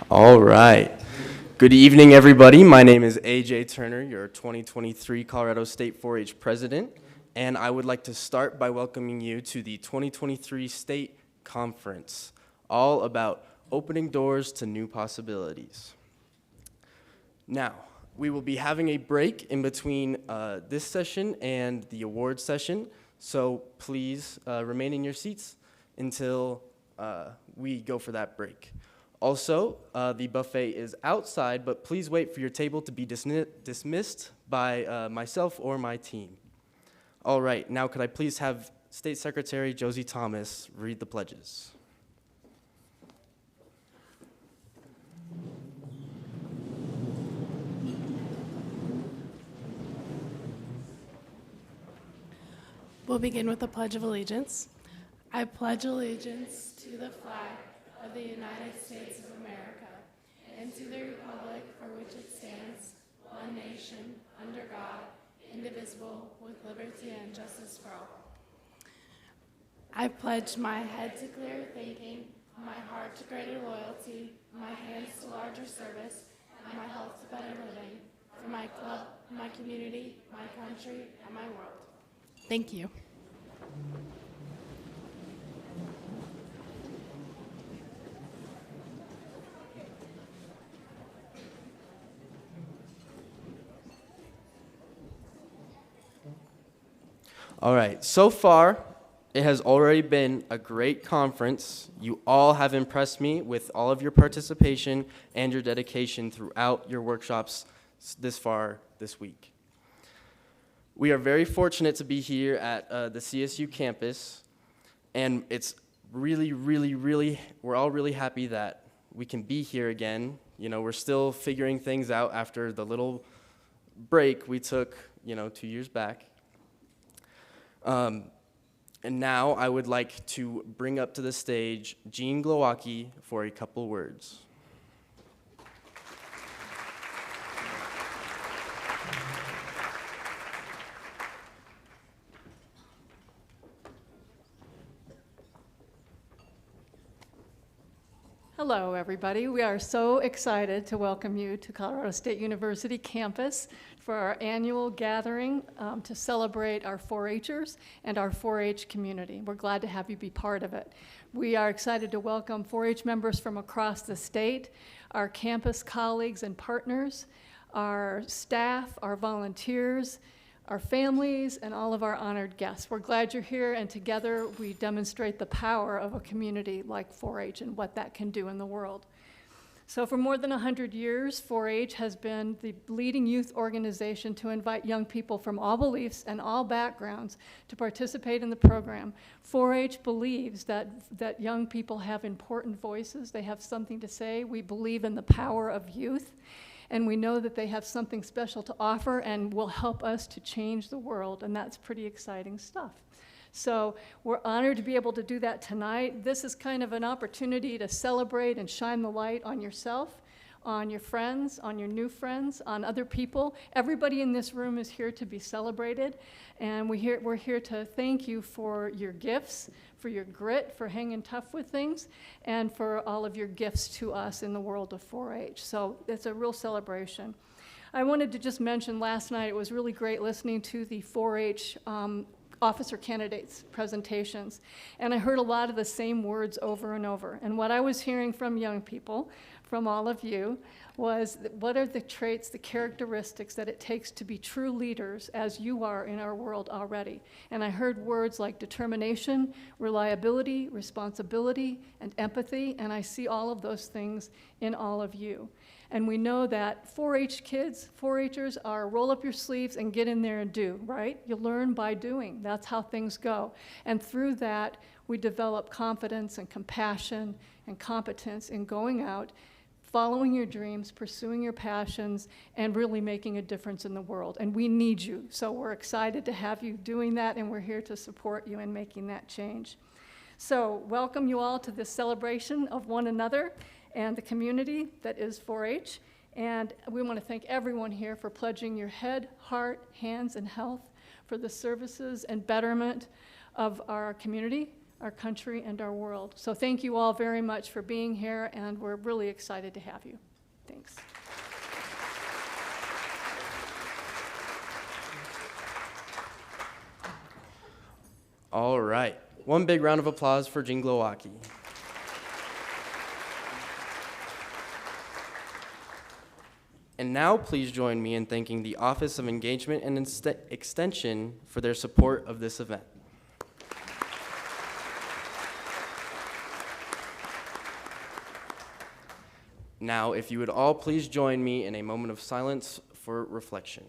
All right. Good evening, everybody. My name is AJ Turner, your 2023 Colorado State 4-H President, and I would like to start by welcoming you to the 2023 State Conference, all about opening doors to new possibilities. Now, we will be having a break in between this session and the award session, so please remain in your seats until we go for that break. Also, the buffet is outside, but please wait for your table to be dismissed by myself or my team. All right, now could I please have State Secretary Josie Thomas read the pledges? We'll begin with the Pledge of Allegiance. I pledge allegiance to the flag of the United States of America and to the republic for which it stands, one nation, under God, indivisible, with liberty and justice for all. I pledge my head to clear thinking, my heart to greater loyalty, my hands to larger service, and my health to better living, for my club, my community, my country, and my world. Thank you. All right, so far, it has already been a great conference. You all have impressed me with all of your participation and your dedication throughout your workshops this far this week. We are very fortunate to be here at the CSU campus, and it's really, we're all really happy that we can be here again. You know, we're still figuring things out after the little break we took, 2 years back. And now I would like to bring up to the stage Jean Glowacki for a couple words. Hello, everybody. We are so excited to welcome you to Colorado State University campus for our annual gathering to celebrate our 4-Hers and our 4-H community. We're glad to have you be part of it. We are excited to welcome 4-H members from across the state, our campus colleagues and partners, our staff, our volunteers, our families, and all of our honored guests. We're glad you're here, and together we demonstrate the power of a community like 4-H and what that can do in the world. So for more than 100 years, 4-H has been the leading youth organization to invite young people from all beliefs and all backgrounds to participate in the program. 4-H believes that young people have important voices. They have something to say. We believe in the power of youth. And we know that they have something special to offer and will help us to change the world, and that's pretty exciting stuff. So we're honored to be able to do that tonight. This is kind of an opportunity to celebrate and shine the light on yourself, on your friends, on your new friends, on other people. Everybody in this room is here to be celebrated, and we're here to thank you for your gifts, for your grit, for hanging tough with things, and for all of your gifts to us in the world of 4-H. So it's a real celebration. I wanted to just mention last night, it was really great listening to the 4-H officer candidates' presentations, and I heard a lot of the same words over and over. And what I was hearing from young people, from all of you, was what are the traits, the characteristics that it takes to be true leaders as you are in our world already. And I heard words like determination, reliability, responsibility, and empathy, and I see all of those things in all of you. And we know that 4-H kids, 4-Hers are roll up your sleeves and get in there and do, right? You learn by doing. That's how things go. And through that, we develop confidence and compassion and competence in going out, following your dreams, pursuing your passions, and really making a difference in the world. And we need you. So we're excited to have you doing that, and we're here to support you in making that change. So welcome you all to this celebration of one another and the community that is 4-H. And we want to thank everyone here for pledging your head, heart, hands, and health for the services and betterment of our community, our country, and our world. So thank you all very much for being here, and we're really excited to have you. Thanks. All right. One big round of applause for Jean Glowacki. And now please join me in thanking the Office of Engagement and Extension for their support of this event. Now, if you would all please join me in a moment of silence for reflection.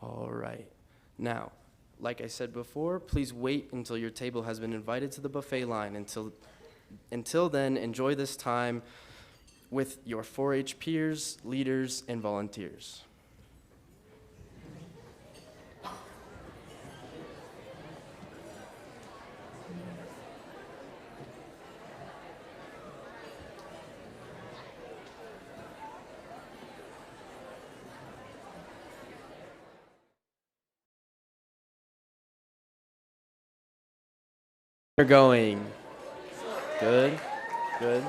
All right. Now, like I said before, please wait until your table has been invited to the buffet line. Until then, enjoy this time with your 4-H peers, leaders, and volunteers. You're going. Good, good.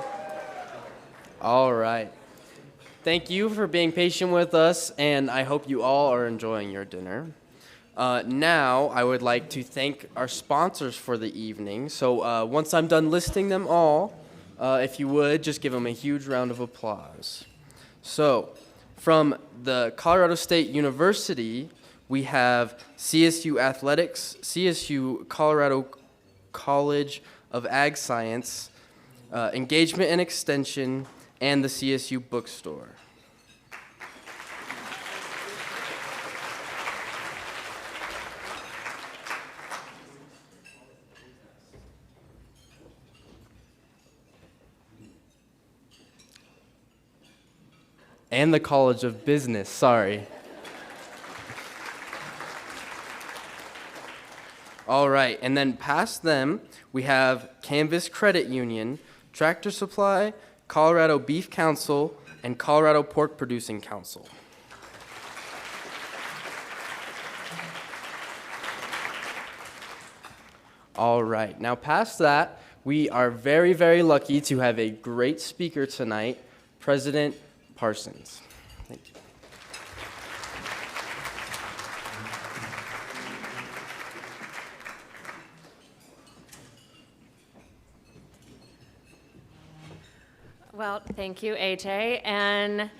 All right. Thank you for being patient with us, and I hope you all are enjoying your dinner. Now, I would like to thank our sponsors for the evening. So once I'm done listing them all, if you would, just give them a huge round of applause. So, from the Colorado State University, we have CSU Athletics, CSU Colorado College of Ag Science, Engagement and Extension, and the CSU Bookstore. And the College of Business, sorry. All right, and then past them, we have Canvas Credit Union, Tractor Supply, Colorado Beef Council, and Colorado Pork Producing Council. All right, now past that, we are very, very lucky to have a great speaker tonight, President Parsons. Thank you. Well, thank you, AJ, and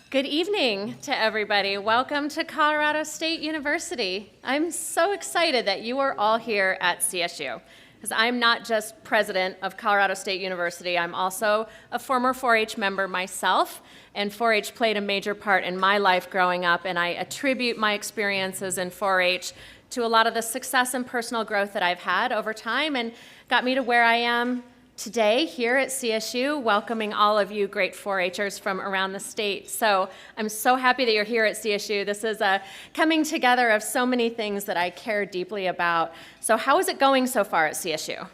good evening to everybody. Welcome to Colorado State University. I'm so excited that you are all here at CSU, because I'm not just president of Colorado State University, I'm also a former 4-H member myself, and 4-H played a major part in my life growing up, and I attribute my experiences in 4-H to a lot of the success and personal growth that I've had over time and got me to where I am today here at CSU, welcoming all of you great 4-Hers from around the state. So I'm so happy that you're here at CSU. This is a coming together of so many things that I care deeply about. So how is it going so far at CSU?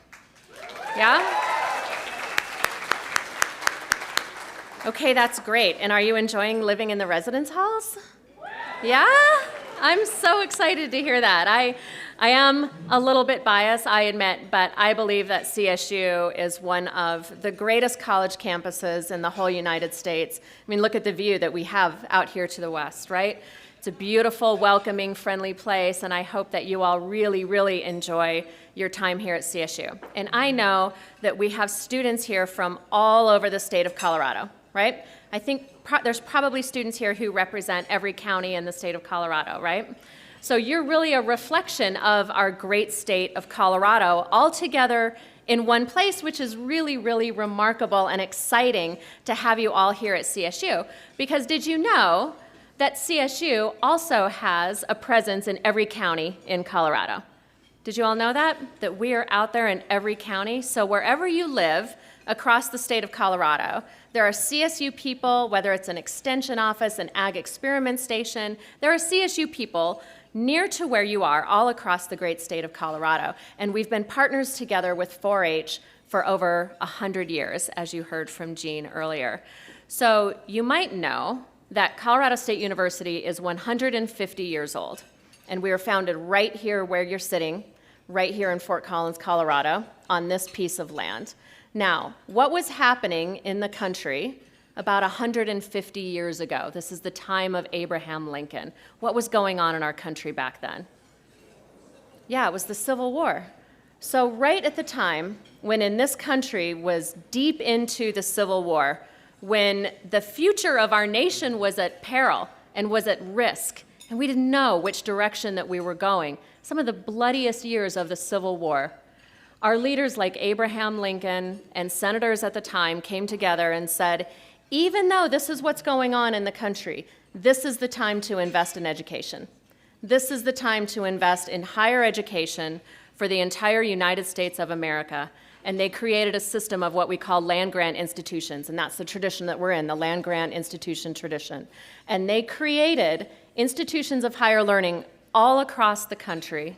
Yeah? Okay, that's great. And are you enjoying living in the residence halls? Yeah? I'm so excited to hear that. I am a little bit biased, I admit, but I believe that CSU is one of the greatest college campuses in the whole United States. I mean, look at the view that we have out here to the west, right? It's a beautiful, welcoming, friendly place, and I hope that you all really, really enjoy your time here at CSU. And I know that we have students here from all over the state of Colorado, right? I think there's probably students here who represent every county in the state of Colorado, right? So you're really a reflection of our great state of Colorado all together in one place, which is really, really remarkable and exciting to have you all here at CSU. Because did you know that CSU also has a presence in every county in Colorado? Did you all know that? That we are out there in every county? So wherever you live across the state of Colorado, there are CSU people, whether it's an extension office, an ag experiment station, there are CSU people near to where you are all across the great state of Colorado. And we've been partners together with 4-H for over 100 years, as you heard from Jean earlier. So you might know that Colorado State University is 150 years old. And we were founded right here where you're sitting, right here in Fort Collins, Colorado, on this piece of land. Now, what was happening in the country about 150 years ago? This is the time of Abraham Lincoln. What was going on in our country back then? Yeah, it was the Civil War. So right at the time when in this country was deep into the Civil War, when the future of our nation was at peril and was at risk, and we didn't know which direction that we were going, some of the bloodiest years of the Civil War, our leaders like Abraham Lincoln and senators at the time came together and said, even though this is what's going on in the country, this is the time to invest in education. This is the time to invest in higher education for the entire United States of America. And they created a system of what we call land-grant institutions, and that's the tradition that we're in, the land-grant institution tradition. And they created institutions of higher learning all across the country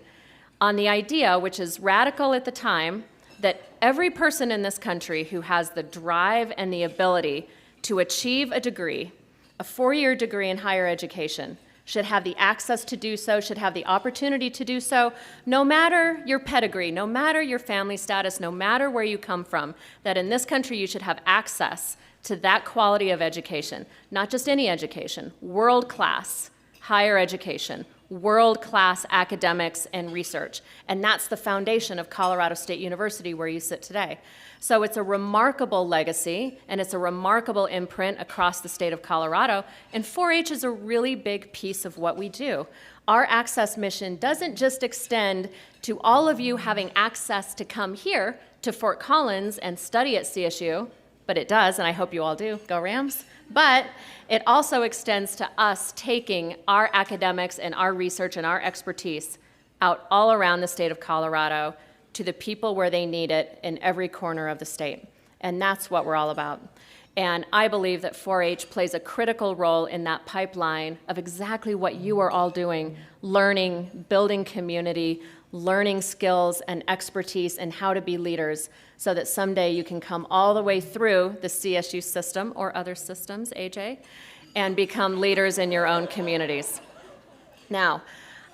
on the idea, which is radical at the time, that every person in this country who has the drive and the ability to achieve a degree, a 4-year degree in higher education, should have the access to do so, should have the opportunity to do so, no matter your pedigree, no matter your family status, no matter where you come from, that in this country you should have access to that quality of education. Not just any education, world-class higher education, world-class academics and research. And that's the foundation of Colorado State University, where you sit today. So it's a remarkable legacy, and it's a remarkable imprint across the state of Colorado, and 4-H is a really big piece of what we do. Our access mission doesn't just extend to all of you having access to come here to Fort Collins and study at CSU, but it does, and I hope you all do. Go Rams! But it also extends to us taking our academics and our research and our expertise out all around the state of Colorado to the people where they need it in every corner of the state. And that's what we're all about. And I believe that 4-H plays a critical role in that pipeline of exactly what you are all doing, learning, building community, learning skills and expertise and how to be leaders, so that someday you can come all the way through the CSU system or other systems, AJ, and become leaders in your own communities. Now,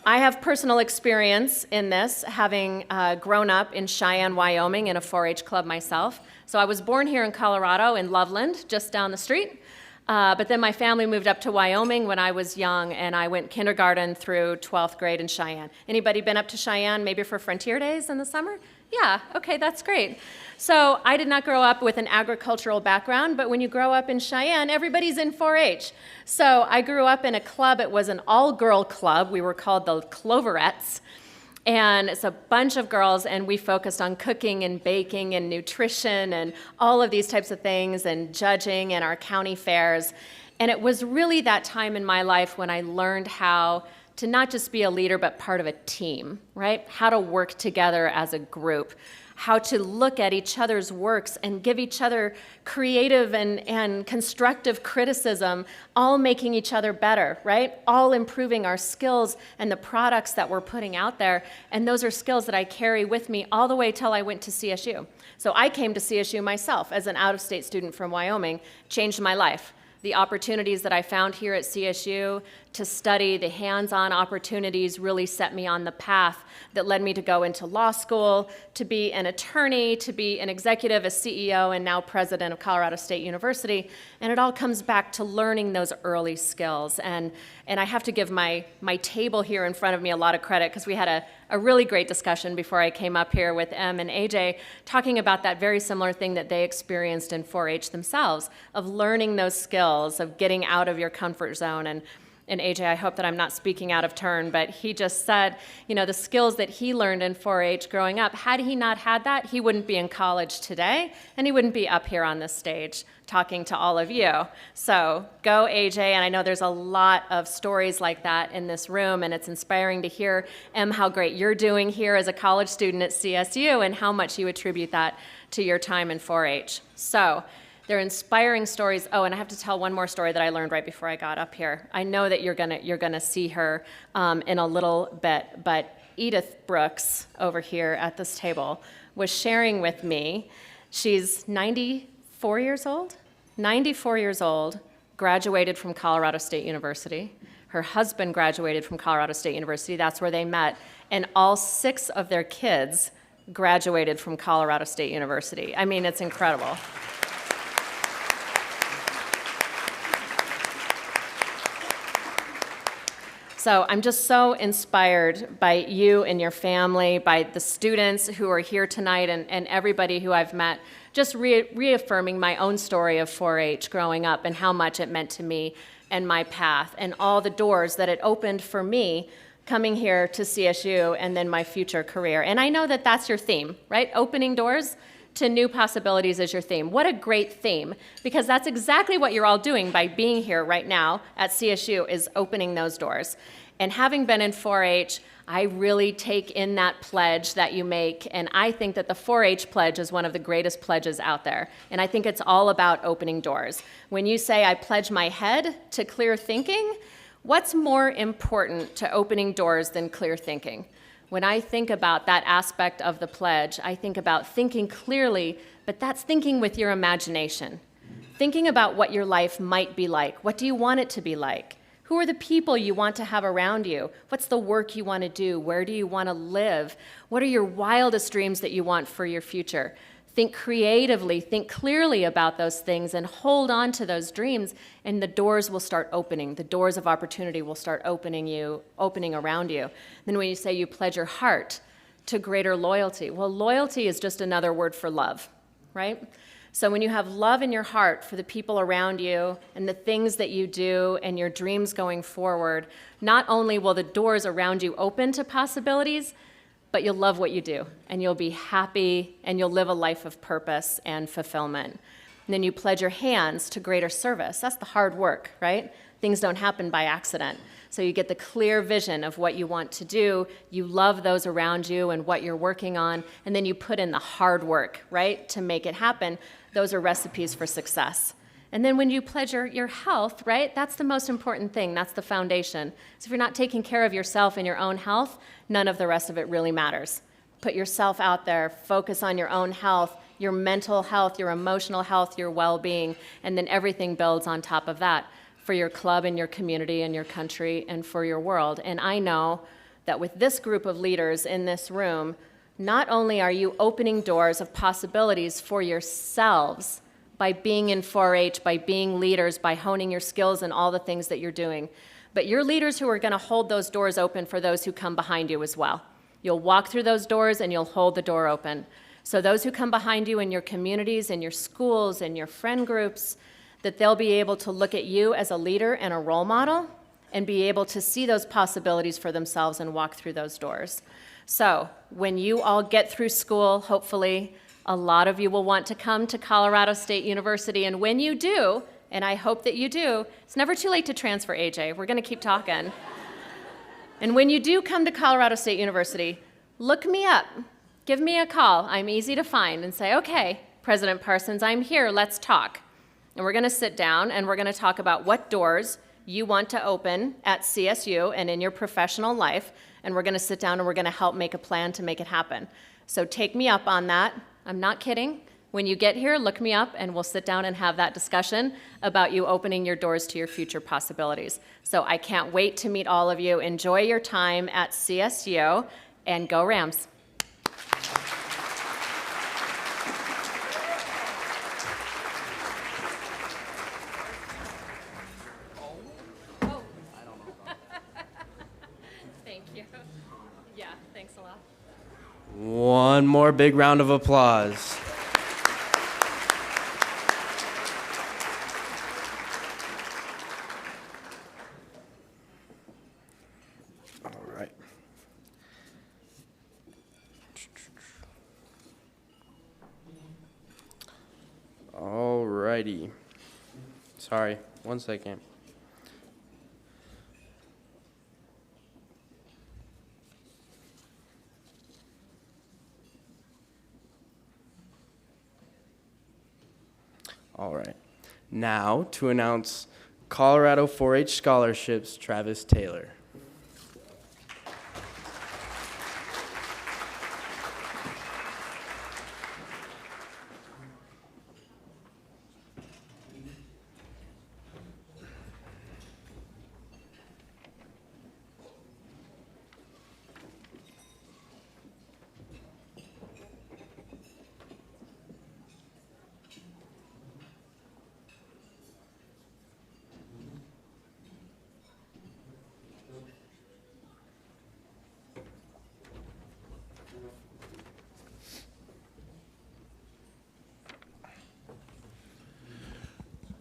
I have personal experience in this, having grown up in Cheyenne, Wyoming, in a 4-H club myself. So I was born here in Colorado, in Loveland, just down the street. But then my family moved up to Wyoming when I was young, and I went kindergarten through 12th grade in Cheyenne. Anybody been up to Cheyenne maybe for Frontier Days in the summer? Yeah, okay, that's great. So I did not grow up with an agricultural background, but when you grow up in Cheyenne, everybody's in 4-H. So I grew up in a club. It was an all-girl club. We were called the Cloverettes. And it's a bunch of girls, and we focused on cooking and baking and nutrition and all of these types of things, and judging and our county fairs. And it was really that time in my life when I learned how to not just be a leader, but part of a team, right? How to work together as a group, how to look at each other's works and give each other creative and constructive criticism, all making each other better, right? All improving our skills and the products that we're putting out there. And those are skills that I carry with me all the way till I went to CSU. So I came to CSU myself as an out-of-state student from Wyoming, changed my life. The opportunities that I found here at CSU to study. The hands-on opportunities really set me on the path that led me to go into law school, to be an attorney, to be an executive, a CEO, and now president of Colorado State University. And it all comes back to learning those early skills. And I have to give my table here in front of me a lot of credit, because we had a really great discussion before I came up here with Em and AJ, talking about that very similar thing that they experienced in 4-H themselves, of learning those skills, of getting out of your comfort zone. And AJ, I hope that I'm not speaking out of turn, but he just said, the skills that he learned in 4-H growing up, had he not had that, he wouldn't be in college today, and he wouldn't be up here on this stage talking to all of you. So go, AJ, and I know there's a lot of stories like that in this room, and it's inspiring to hear, Em, how great you're doing here as a college student at CSU, and how much you attribute that to your time in 4-H. So they're inspiring stories. Oh, and I have to tell one more story that I learned right before I got up here. I know that you're gonna see her in a little bit, but Edith Brooks over here at this table was sharing with me. She's 94 years old, graduated from Colorado State University. Her husband graduated from Colorado State University. That's where they met. And all 6 of their kids graduated from Colorado State University. I mean, it's incredible. So I'm just so inspired by you and your family, by the students who are here tonight, and everybody who I've met, just reaffirming my own story of 4-H growing up and how much it meant to me and my path, and all the doors that it opened for me coming here to CSU and then my future career. And I know that that's your theme, right? Opening doors to new possibilities is your theme. What a great theme, because that's exactly what you're all doing by being here right now at CSU, is opening those doors. And having been in 4-H, I really take in that pledge that you make, and I think that the 4-H pledge is one of the greatest pledges out there. And I think it's all about opening doors. When you say, I pledge my head to clear thinking, what's more important to opening doors than clear thinking? When I think about that aspect of the pledge, I think about thinking clearly, but that's thinking with your imagination. Thinking about what your life might be like. What do you want it to be like? Who are the people you want to have around you? What's the work you want to do? Where do you want to live? What are your wildest dreams that you want for your future? Think creatively, think clearly about those things, and hold on to those dreams, and the doors will start opening. The doors of opportunity will start opening around you. Then when you say you pledge your heart to greater loyalty, well, loyalty is just another word for love, right? So when you have love in your heart for the people around you and the things that you do and your dreams going forward, not only will the doors around you open to possibilities, but you'll love what you do, and you'll be happy, and you'll live a life of purpose and fulfillment. And then you pledge your hands to greater service. That's the hard work, right? Things don't happen by accident. So you get the clear vision of what you want to do, you love those around you and what you're working on, and then you put in the hard work, right, to make it happen. Those are recipes for success. And then when you pledge your health, right, that's the most important thing. That's the foundation. So if you're not taking care of yourself and your own health, none of the rest of it really matters. Put yourself out there, focus on your own health, your mental health, your emotional health, your well-being, and then everything builds on top of that for your club and your community and your country and for your world. And I know that with this group of leaders in this room, not only are you opening doors of possibilities for yourselves by being in 4-H, by being leaders, by honing your skills and all the things that you're doing, but you're leaders who are going to hold those doors open for those who come behind you as well. You'll walk through those doors and you'll hold the door open. So those who come behind you in your communities, in your schools, in your friend groups, that they'll be able to look at you as a leader and a role model and be able to see those possibilities for themselves and walk through those doors. So when you all get through school, hopefully, a lot of you will want to come to Colorado State University, and when you do, and I hope that you do, it's never too late to transfer, AJ. We're going to keep talking. And when you do come to Colorado State University, look me up. Give me a call. I'm easy to find, and say, okay, President Parsons, I'm here. Let's talk. And we're going to sit down, and we're going to talk about what doors you want to open at CSU and in your professional life, and we're going to sit down and we're going to help make a plan to make it happen. So take me up on that. I'm not kidding. When you get here, look me up and we'll sit down and have that discussion about you opening your doors to your future possibilities. So I can't wait to meet all of you. Enjoy your time at CSU and go Rams. Thank you. Yeah, thanks a lot. One more big round of applause. All right. All righty. Sorry, one second. All right. Now to announce Colorado 4-H scholarships, Travis Taylor.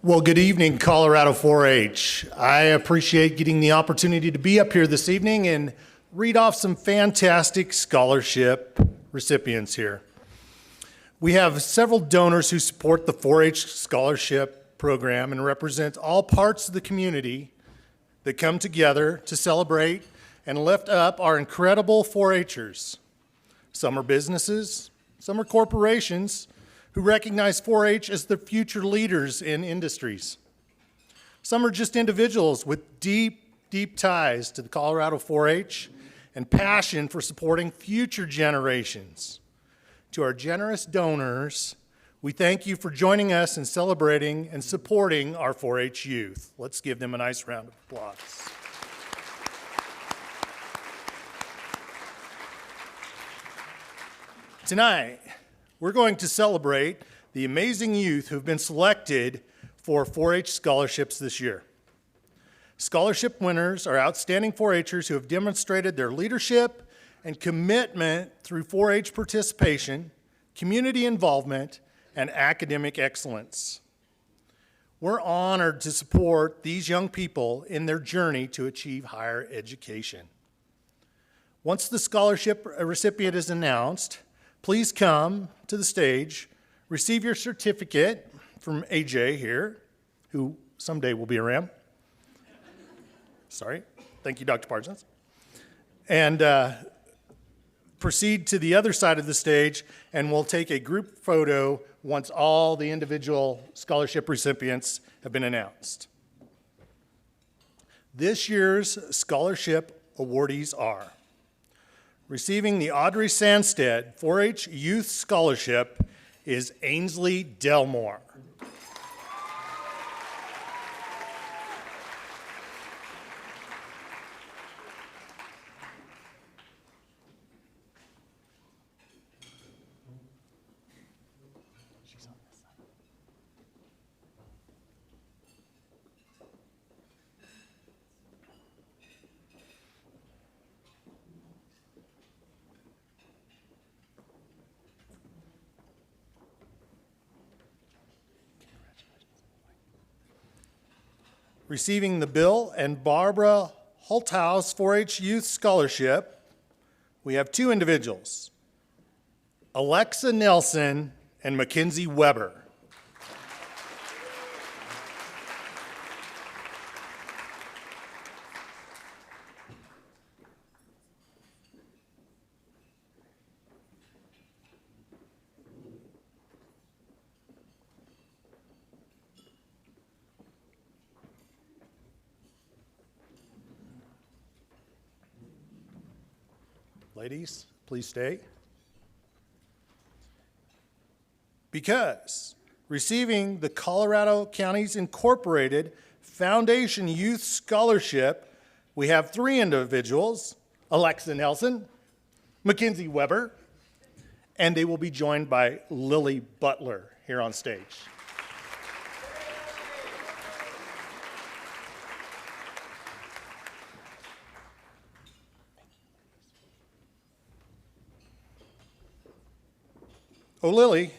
Well, good evening, Colorado 4-H. I appreciate getting the opportunity to be up here this evening and read off some fantastic scholarship recipients here. We have several donors who support the 4-H scholarship program and represent all parts of the community that come together to celebrate and lift up our incredible 4-Hers. Some are businesses, some are corporations, who recognize 4-H as the future leaders in industries. Some are just individuals with deep, deep ties to the Colorado 4-H and passion for supporting future generations. To our generous donors, we thank you for joining us in celebrating and supporting our 4-H youth. Let's give them a nice round of applause. Tonight, we're going to celebrate the amazing youth who've been selected for 4-H scholarships this year. Scholarship winners are outstanding 4-Hers who have demonstrated their leadership and commitment through 4-H participation, community involvement, and academic excellence. We're honored to support these young people in their journey to achieve higher education. Once the scholarship recipient is announced, please come to the stage, receive your certificate from AJ here, who someday will be a Ram. Sorry. Thank you, Dr. Parsons. And proceed to the other side of the stage, and we'll take a group photo once all the individual scholarship recipients have been announced. This year's scholarship awardees are receiving the Audrey Sandstead 4-H Youth Scholarship is Ainsley Delmore. Receiving the Bill and Barbara Holthaus 4-H Youth Scholarship, we have two individuals, Alexa Nelson and Mackenzie Weber. Ladies, please stay. because receiving the Colorado Counties Incorporated Foundation Youth Scholarship, we have 3 individuals, Alexa Nelson, Mackenzie Weber, and they will be joined by Lily Butler here on stage. Oh, Lily.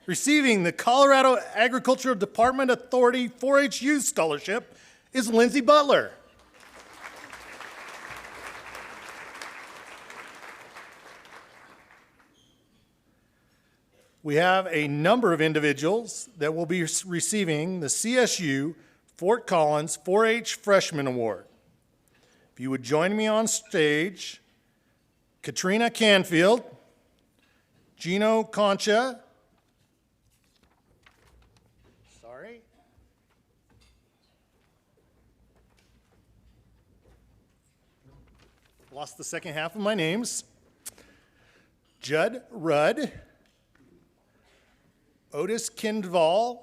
Receiving the Colorado Agricultural Department Authority 4-H Youth Scholarship is Lindsay Butler. We have a number of individuals that will be receiving the CSU Fort Collins 4-H Freshman Award. If you would join me on stage, Katrina Canfield, Gino Concha, lost the second half of my names, Judd Rudd, Otis Kindval.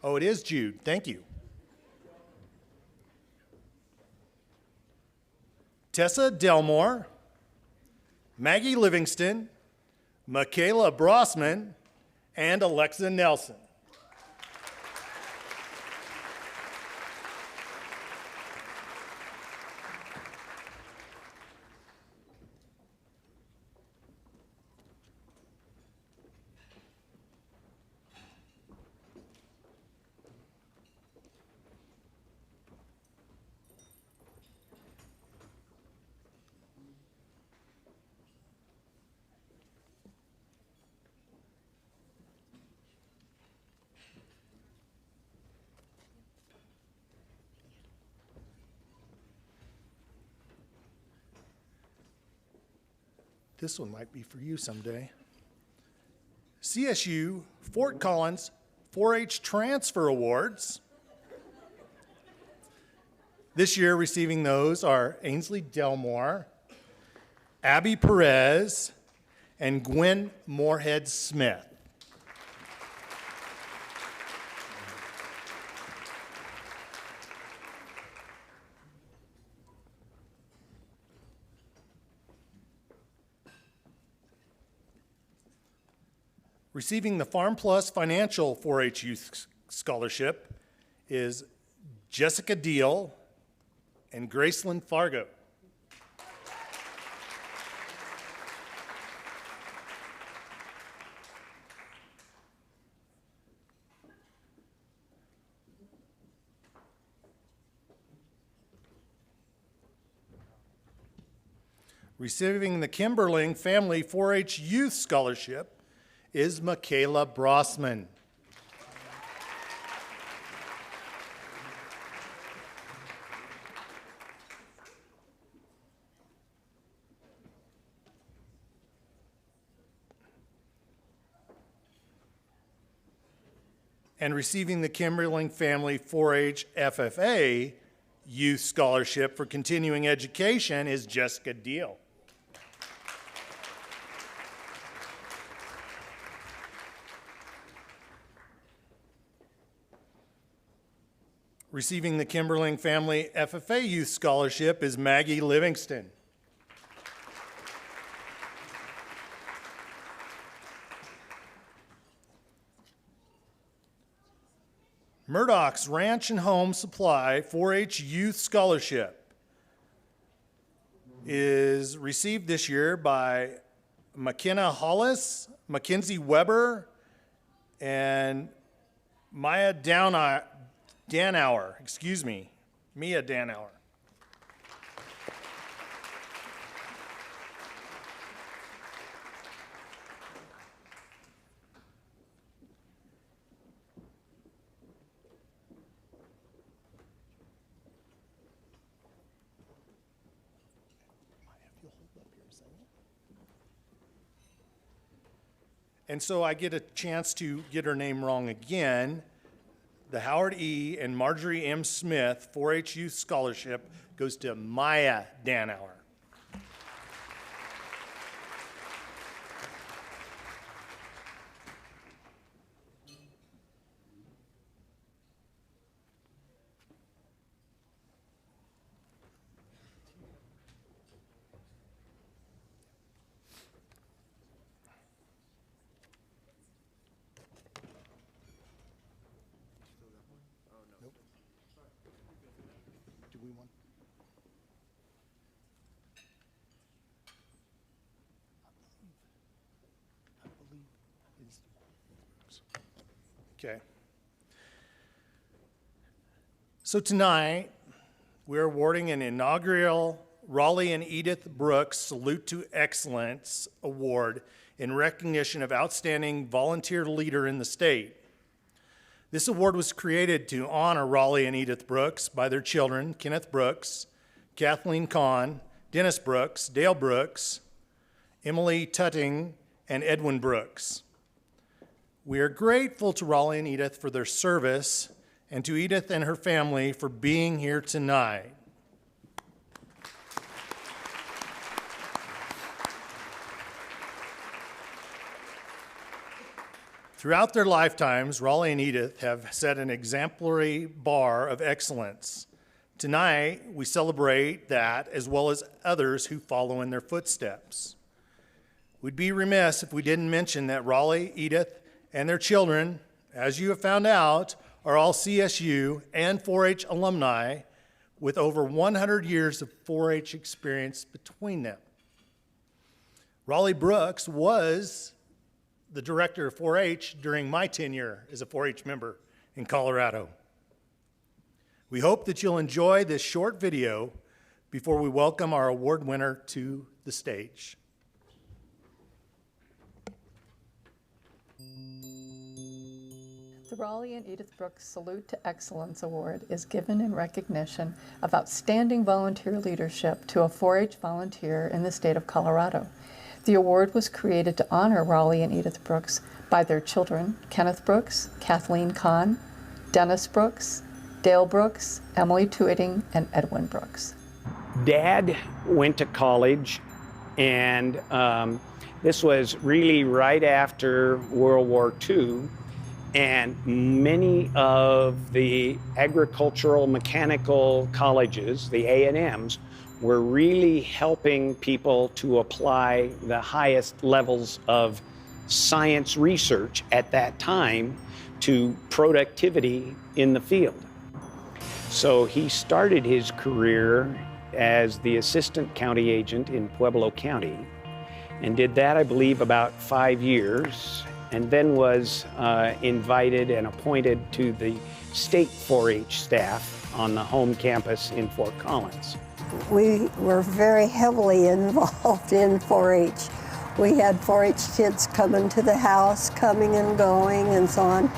Oh, it is Jude. Thank you. Tessa Delmore, Maggie Livingston, Michaela Brossman, and Alexa Nelson. This one might be for you someday. CSU Fort Collins 4-H Transfer Awards. This year receiving those are Ainsley Delmore, Abby Perez, and Gwen Moorhead Smith. Receiving the Farm Plus Financial 4-H Youth Scholarship is Jessica Deal and Gracelyn Fargo. Receiving the Kimberling Family 4-H Youth Scholarship is Michaela Brossman. And receiving the Kimberling Family 4-H FFA Youth Scholarship for Continuing Education is Jessica Deal. Receiving the Kimberling Family FFA Youth Scholarship is Maggie Livingston. Murdoch's Ranch and Home Supply 4-H Youth Scholarship is received this year by McKenna Hollis, Mackenzie Weber, and Mia Danauer. And so I get a chance to get her name wrong again. The Howard E. and Marjorie M. Smith 4-H Youth Scholarship goes to Maya Danauer. Okay. So tonight, we're awarding an inaugural Raleigh and Edith Brooks Salute to Excellence Award in recognition of outstanding volunteer leader in the state. This award was created to honor Raleigh and Edith Brooks by their children, Kenneth Brooks, Kathleen Kahn, Dennis Brooks, Dale Brooks, Emily Tutting, and Edwin Brooks. We are grateful to Raleigh and Edith for their service and to Edith and her family for being here tonight. Throughout their lifetimes, Raleigh and Edith have set an exemplary bar of excellence. Tonight, we celebrate that as well as others who follow in their footsteps. We'd be remiss if we didn't mention that Raleigh, Edith, and their children, as you have found out, are all CSU and 4-H alumni with over 100 years of 4-H experience between them. Raleigh Brooks was the director of 4-H during my tenure as a 4-H member in Colorado. We hope that you'll enjoy this short video before we welcome our award winner to the stage. The Raleigh and Edith Brooks Salute to Excellence Award is given in recognition of outstanding volunteer leadership to a 4-H volunteer in the state of Colorado. The award was created to honor Raleigh and Edith Brooks by their children, Kenneth Brooks, Kathleen Kahn, Dennis Brooks, Dale Brooks, Emily Tutting, and Edwin Brooks. Dad went to college, and this was really right after World War II, and many of the agricultural mechanical colleges, the A&Ms, were really helping people to apply the highest levels of science research at that time to productivity in the field. So he started his career as the assistant county agent in Pueblo County and did that, I believe, about 5 years, and then was invited and appointed to the state 4-H staff on the home campus in Fort Collins. We were very heavily involved in 4-H. We had 4-H kids coming to the house, coming and going and so on.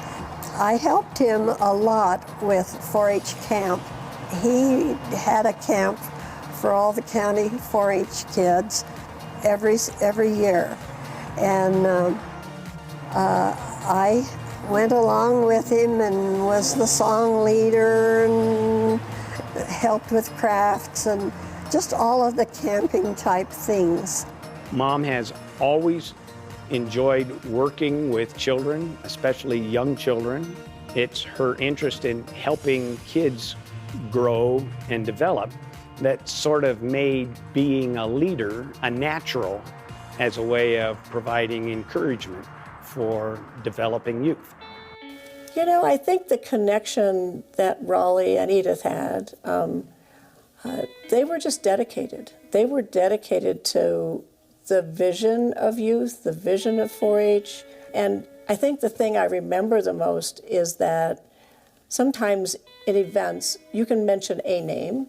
I helped him a lot with 4-H camp. He had a camp for all the county 4-H kids every year. And I went along with him and was the song leader and helped with crafts and just all of the camping type things. Mom has always enjoyed working with children, especially young children. It's her interest in helping kids grow and develop that sort of made being a leader a natural as a way of providing encouragement for developing youth. You know, I think the connection that Raleigh and Edith had, they were just dedicated. They were dedicated to the vision of youth, the vision of 4-H. And I think the thing I remember the most is that sometimes in events, you can mention a name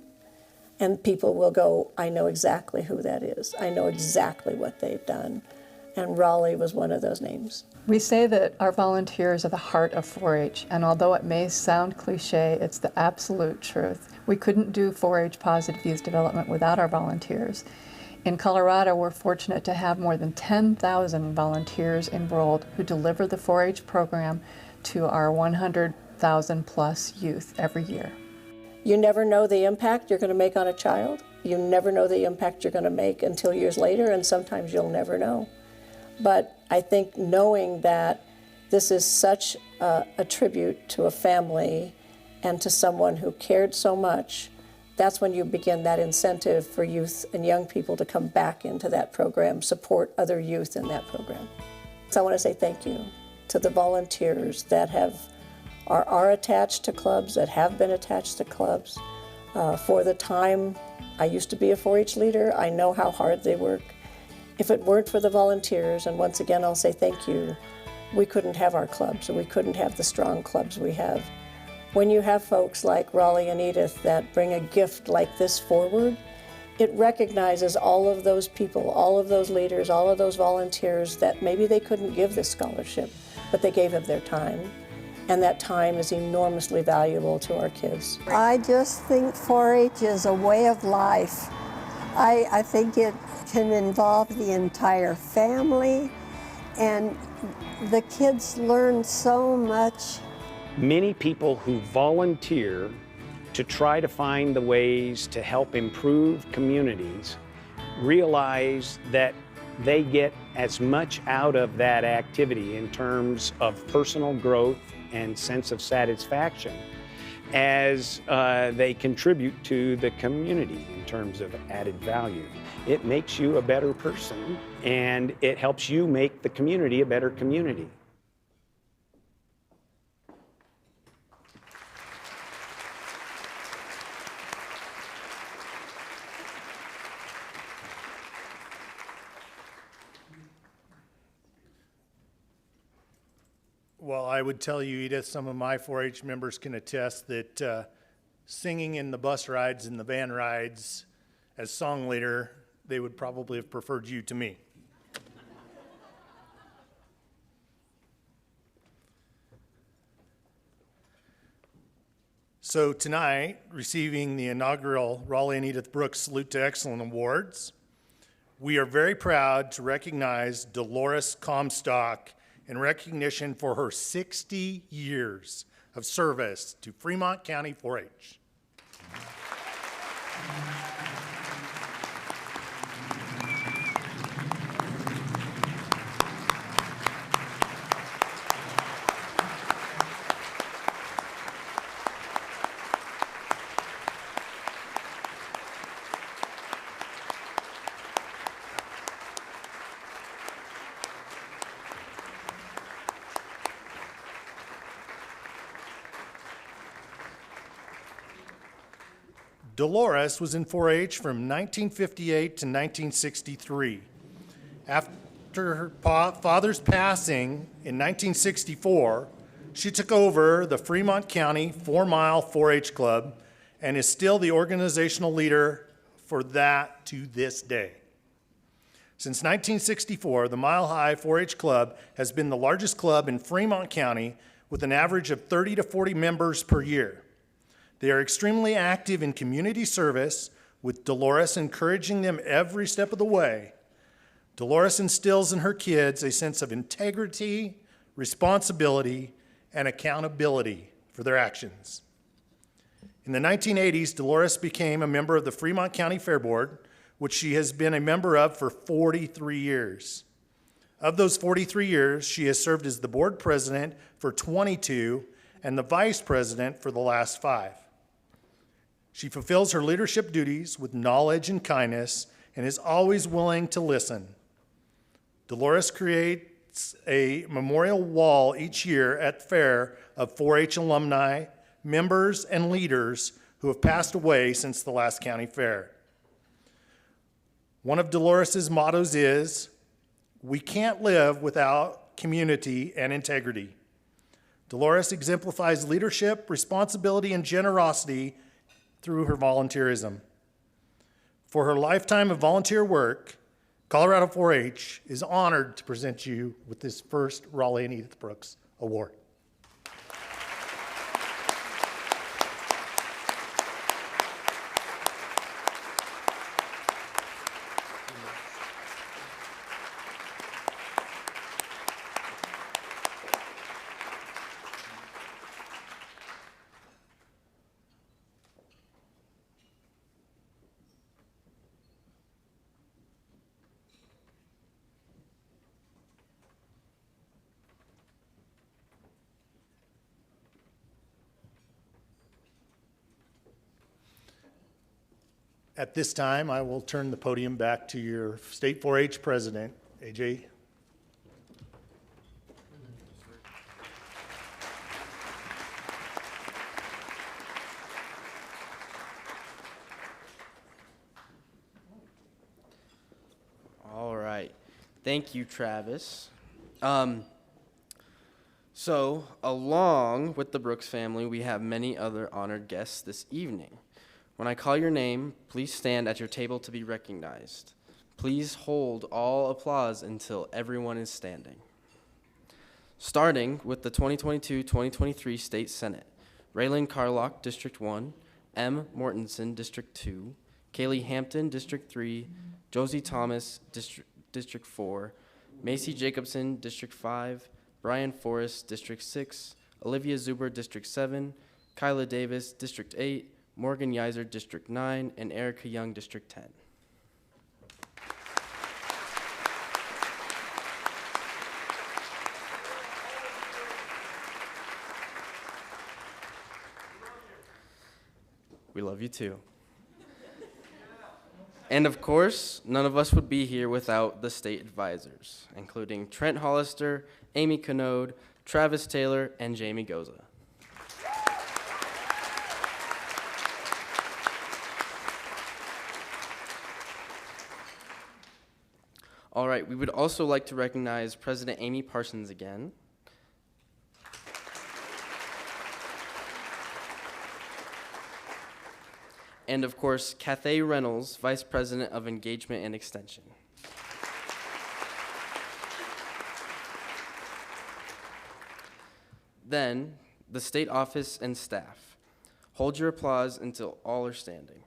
and people will go, I know exactly who that is. I know exactly what they've done. And Raleigh was one of those names. We say that our volunteers are the heart of 4-H, and although it may sound cliche, it's the absolute truth. We couldn't do 4-H positive youth development without our volunteers. In Colorado, we're fortunate to have more than 10,000 volunteers enrolled who deliver the 4-H program to our 100,000 plus youth every year. You never know the impact you're going to make on a child. You never know the impact you're going to make until years later, and sometimes you'll never know. But I think knowing that this is such a tribute to a family and to someone who cared so much, that's when you begin that incentive for youth and young people to come back into that program, support other youth in that program. So I want to say thank you to the volunteers that are attached to clubs, that have been attached to clubs. For the time, I used to be a 4-H leader. I know how hard they work. If it weren't for the volunteers, and once again I'll say thank you, we couldn't have our clubs, and we couldn't have the strong clubs we have. When you have folks like Raleigh and Edith that bring a gift like this forward, it recognizes all of those people, all of those leaders, all of those volunteers that maybe they couldn't give this scholarship, but they gave of their time. And that time is enormously valuable to our kids. I just think 4-H is a way of life. I think it can involve the entire family, and the kids learn so much. Many people who volunteer to try to find the ways to help improve communities realize that they get as much out of that activity in terms of personal growth and sense of satisfaction as they contribute to the community in terms of added value. It makes you a better person, and it helps you make the community a better community. Well, I would tell you, Edith, some of my 4-H members can attest that singing in the bus rides and the van rides as song leader, they would probably have preferred you to me. So tonight, receiving the inaugural Raleigh and Edith Brooks Salute to Excellence Awards, we are very proud to recognize Dolores Comstock in recognition for her 60 years of service to Fremont County 4-H. Dolores was in 4-H from 1958 to 1963. After her father's passing in 1964, she took over the Fremont County 4-Mile 4-H Club and is still the organizational leader for that to this day. Since 1964, the Mile High 4-H Club has been the largest club in Fremont County with an average of 30 to 40 members per year. They are extremely active in community service, with Dolores encouraging them every step of the way. Dolores instills in her kids a sense of integrity, responsibility, and accountability for their actions. In the 1980s, Dolores became a member of the Fremont County Fair Board, which she has been a member of for 43 years. Of those 43 years, she has served as the board president for 22 and the vice president for the last 5. She fulfills her leadership duties with knowledge and kindness and is always willing to listen. Dolores creates a memorial wall each year at fair of 4-H alumni, members, and leaders who have passed away since the last county fair. One of Dolores' mottos is, "We can't live without community and integrity." Dolores exemplifies leadership, responsibility, and generosity through her volunteerism. For her lifetime of volunteer work, Colorado 4-H is honored to present you with this first Raleigh and Edith Brooks Award. At this time, I will turn the podium back to your State 4-H President, AJ. Thank you, Travis. So, along with the Brooks family, we have many other honored guests this evening. When I call your name, please stand at your table to be recognized. Please hold all applause until everyone is standing. Starting with the 2022-2023 State Senate, Raylan Carlock, District 1, M. Mortensen, District 2, Kaylee Hampton, District 3, Josie Thomas, District 4, Macy Jacobson, District 5, Brian Forrest, District 6, Olivia Zuber, District 7, Kyla Davis, District 8, Morgan Yiser, District 9, and Erica Young, District 10. We love you too. And of course, none of us would be here without the state advisors, including Trent Hollister, Amy Canode, Travis Taylor, and Jamie Goza. All right, we would also like to recognize President Amy Parsons again. And of course, Cathay Reynolds, Vice President of Engagement and Extension. Then, the state office and staff. Hold your applause until all are standing.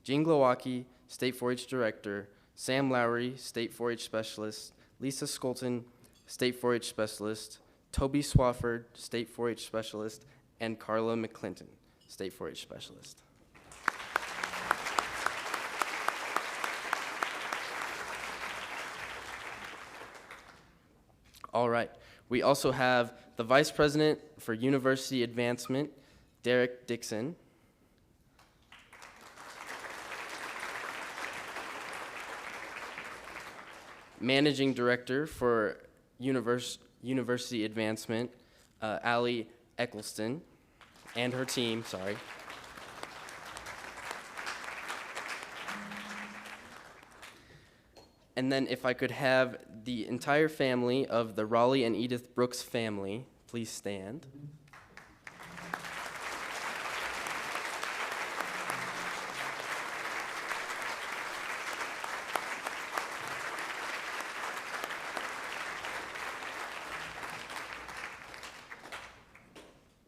Jean Glowacki, State 4-H Director, Sam Lowry, State 4-H Specialist, Lisa Skolton, State 4-H Specialist, Toby Swafford, State 4-H Specialist, and Carla McClinton, State 4-H Specialist. All right. We also have the Vice President for University Advancement, Derek Dixon. Managing Director for University Advancement, Allie Eccleston, and her team, sorry. And then if I could have the entire family of the Raleigh and Edith Brooks family, please stand.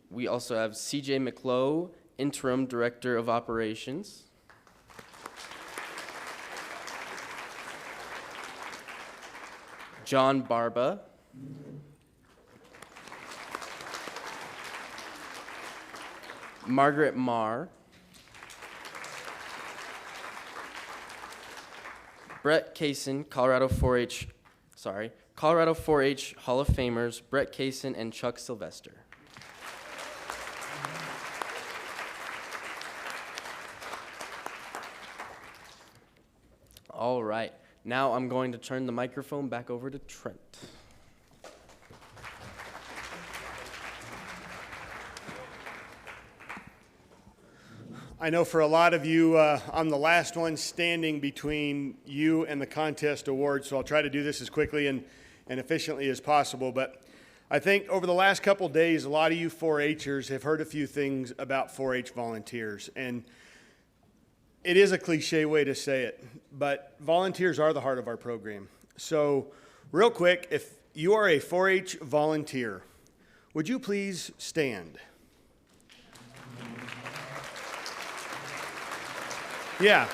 We also have CJ McClough, Interim Director of Operations. John Barba. Margaret Marr. Brett Kaysen, Colorado 4-H Hall of Famers, Brett Kaysen and Chuck Sylvester. All right. Now I'm going to turn the microphone back over to Trent. I know for a lot of you, I'm the last one standing between you and the contest award, so I'll try to do this as quickly and efficiently as possible. But I think over the last couple days, a lot of you 4-Hers have heard a few things about 4-H volunteers. And it is a cliche way to say it, but volunteers are the heart of our program. So real quick, if you are a 4-H volunteer, would you please stand? Yeah.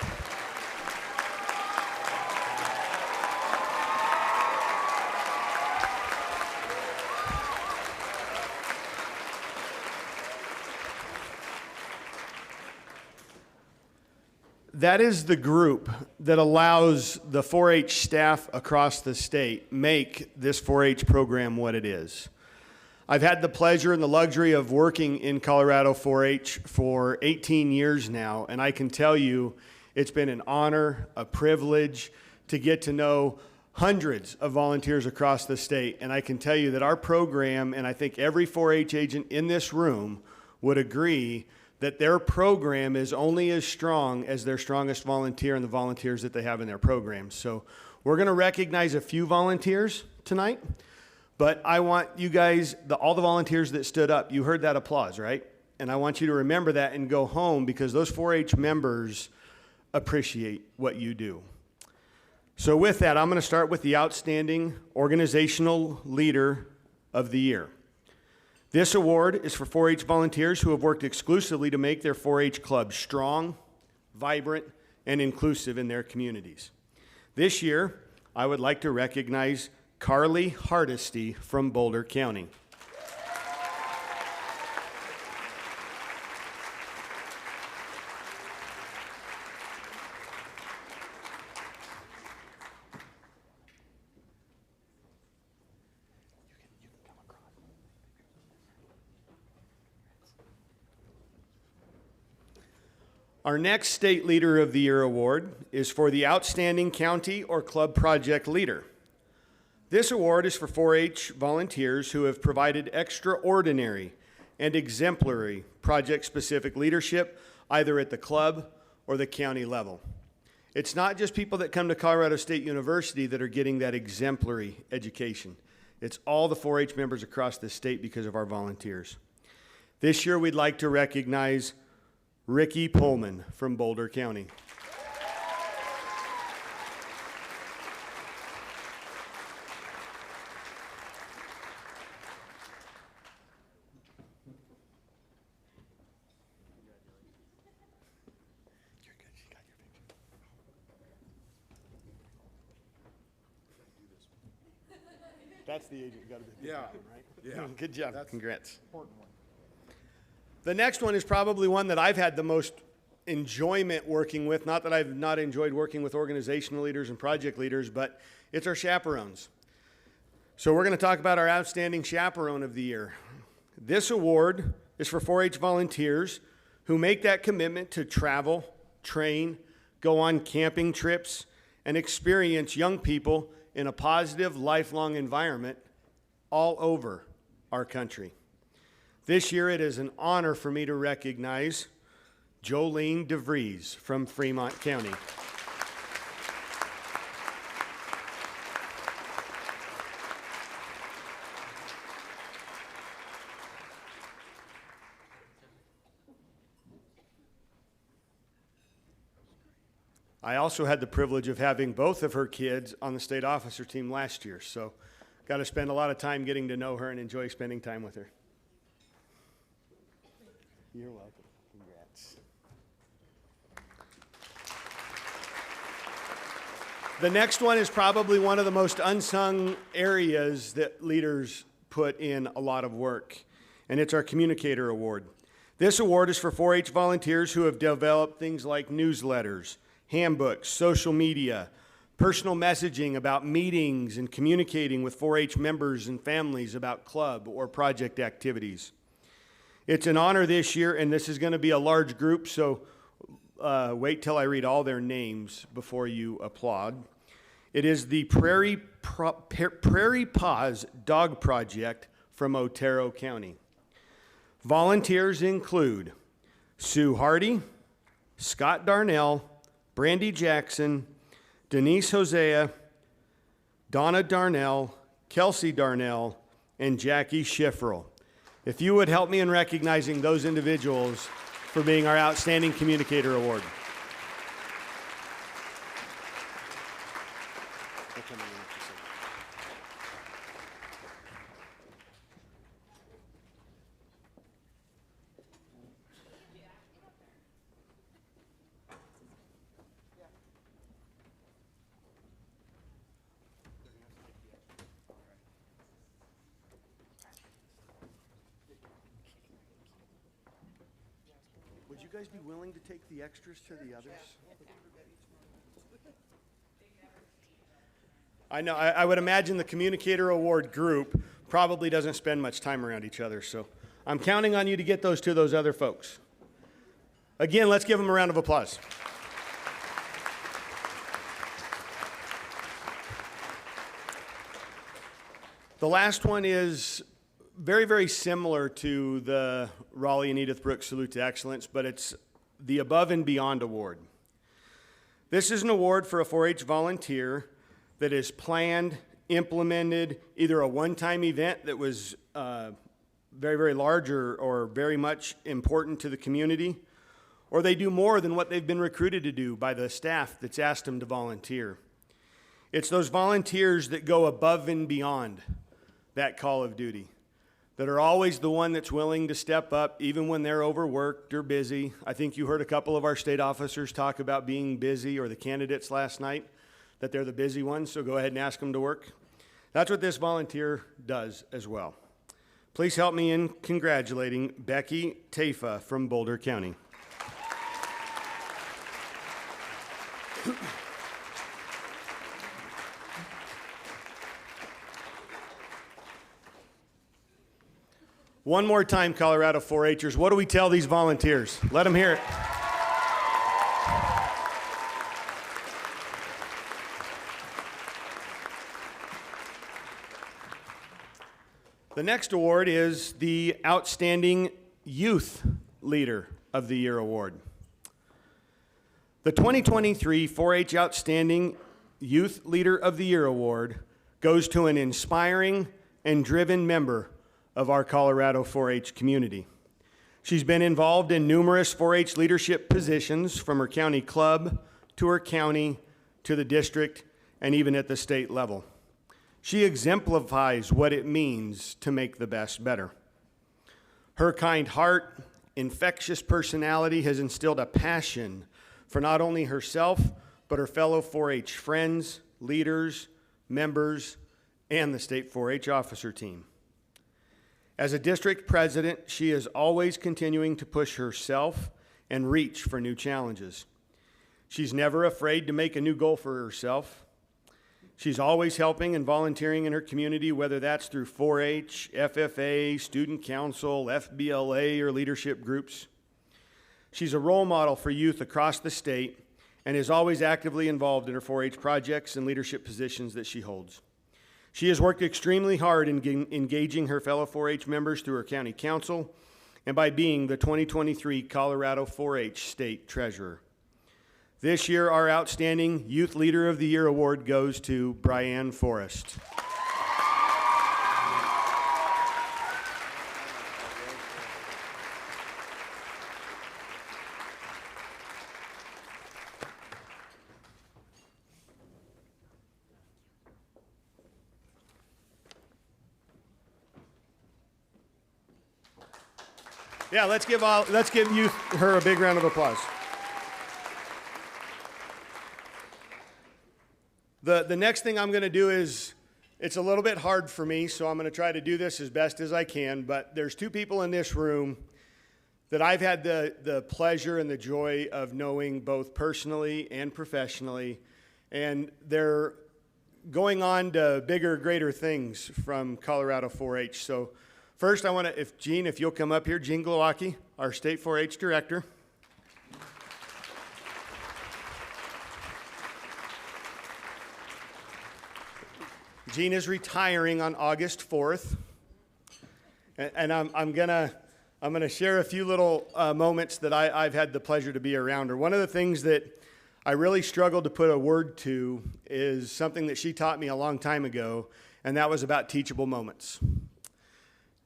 That is the group that allows the 4-H staff across the state make this 4-H program what it is. I've had the pleasure and the luxury of working in Colorado 4-H for 18 years now, and I can tell you it's been an honor, a privilege to get to know hundreds of volunteers across the state. And I can tell you that our program, and I think every 4-H agent in this room would agree, that their program is only as strong as their strongest volunteer and the volunteers that they have in their program. So We're going to recognize a few volunteers tonight, but I want you guys, all the volunteers that stood up, you heard that applause, right? And I want you to remember that and go home because those 4-H members appreciate what you do. So with that, I'm going to start with the Outstanding Organizational Leader of the Year. This award is for 4-H volunteers who have worked exclusively to make their 4-H club strong, vibrant, and inclusive in their communities. This year, I would like to recognize Carly Hardesty from Boulder County. Our next State Leader of the Year award is for the Outstanding County or Club Project Leader. This award is for 4-H volunteers who have provided extraordinary and exemplary project-specific leadership either at the club or the county level. It's not just people that come to Colorado State University that are getting that exemplary education. It's all the 4-H members across the state because of our volunteers. This year we'd like to recognize Ricky Pullman from Boulder County. That's the agent. Got to be. Yeah. Right? Yeah. Good job. That's Congrats. important one. The next one is probably one that I've had the most enjoyment working with. Not that I've not enjoyed working with organizational leaders and project leaders, but it's our chaperones. So we're going to talk about our Outstanding Chaperone of the Year. This award is for 4-H volunteers who make that commitment to travel, train, go on camping trips, and experience young people in a positive, lifelong environment all over our country. This year, it is an honor for me to recognize Jolene DeVries from Fremont County. I also had the privilege of having both of her kids on the state officer team last year, so got to spend a lot of time getting to know her and enjoy spending time with her. You're welcome. Congrats. The next one is probably one of the most unsung areas that leaders put in a lot of work, and it's our Communicator Award. This award is for 4-H volunteers who have developed things like newsletters, handbooks, social media, personal messaging about meetings and communicating with 4-H members and families about club or project activities. It's an honor this year, and this is going to be a large group, so wait till I read all their names before you applaud. It is the Prairie Paws Dog Project from Otero County. Volunteers include Sue Hardy, Scott Darnell, Brandy Jackson, Denise Hosea, Donna Darnell, Kelsey Darnell, and Jackie Schifferl. If you would help me in recognizing those individuals for being our Outstanding Communicator Award. Would you guys be willing to take the extras to the others? I know, I would imagine the Communicator Award group probably doesn't spend much time around each other, so I'm counting on you to get those to those other folks. Again, let's give them a round of applause. The last one is very, very similar to the Raleigh and Edith Brooks Salute to Excellence, but it's the Above and Beyond Award. This is an award for a 4-H volunteer that is planned, implemented, either a one-time event that was very, very large or very much important to the community, or they do more than what they've been recruited to do by the staff that's asked them to volunteer. It's those volunteers that go above and beyond that call of duty, that are always the one that's willing to step up even when they're overworked or busy. I think you heard a couple of our state officers talk about being busy, or the candidates last night, that they're the busy ones, so go ahead and ask them to work. That's what this volunteer does as well. Please help me in congratulating Becky Tafa from Boulder County. One more time, Colorado 4-Hers. What do we tell these volunteers? Let them hear it. The next award is the Outstanding Youth Leader of the Year Award. The 2023 4-H Outstanding Youth Leader of the Year Award goes to an inspiring and driven member of our Colorado 4-H community. She's been involved in numerous 4-H leadership positions, from her county club to her county to the district and even at the state level. She exemplifies what it means to make the best better. Her kind heart, infectious personality has instilled a passion for not only herself, but her fellow 4-H friends, leaders, members, and the state 4-H officer team. As a district president, she is always continuing to push herself and reach for new challenges. She's never afraid to make a new goal for herself. She's always helping and volunteering in her community, whether that's through 4-H, FFA, student council, FBLA, or leadership groups. She's a role model for youth across the state and is always actively involved in her 4-H projects and leadership positions that she holds. She has worked extremely hard in engaging her fellow 4-H members through her county council and by being the 2023 Colorado 4-H State Treasurer. This year, our Outstanding Youth Leader of the Year Award goes to Brianne Forrest. Yeah, let's give her a big round of applause. The next thing I'm going to do is, it's a little bit hard for me, so I'm going to try to do this as best as I can, but there's two people in this room that I've had the pleasure and the joy of knowing both personally and professionally, and they're going on to bigger, greater things from Colorado 4-H. So first, I want to, if you'll come up here, Gene Glowacki, our State 4-H Director. Gene is retiring on August 4th, and I'm gonna share a few little moments that I've had the pleasure to be around her. One of the things that I really struggled to put a word to is something that she taught me a long time ago, and that was about teachable moments.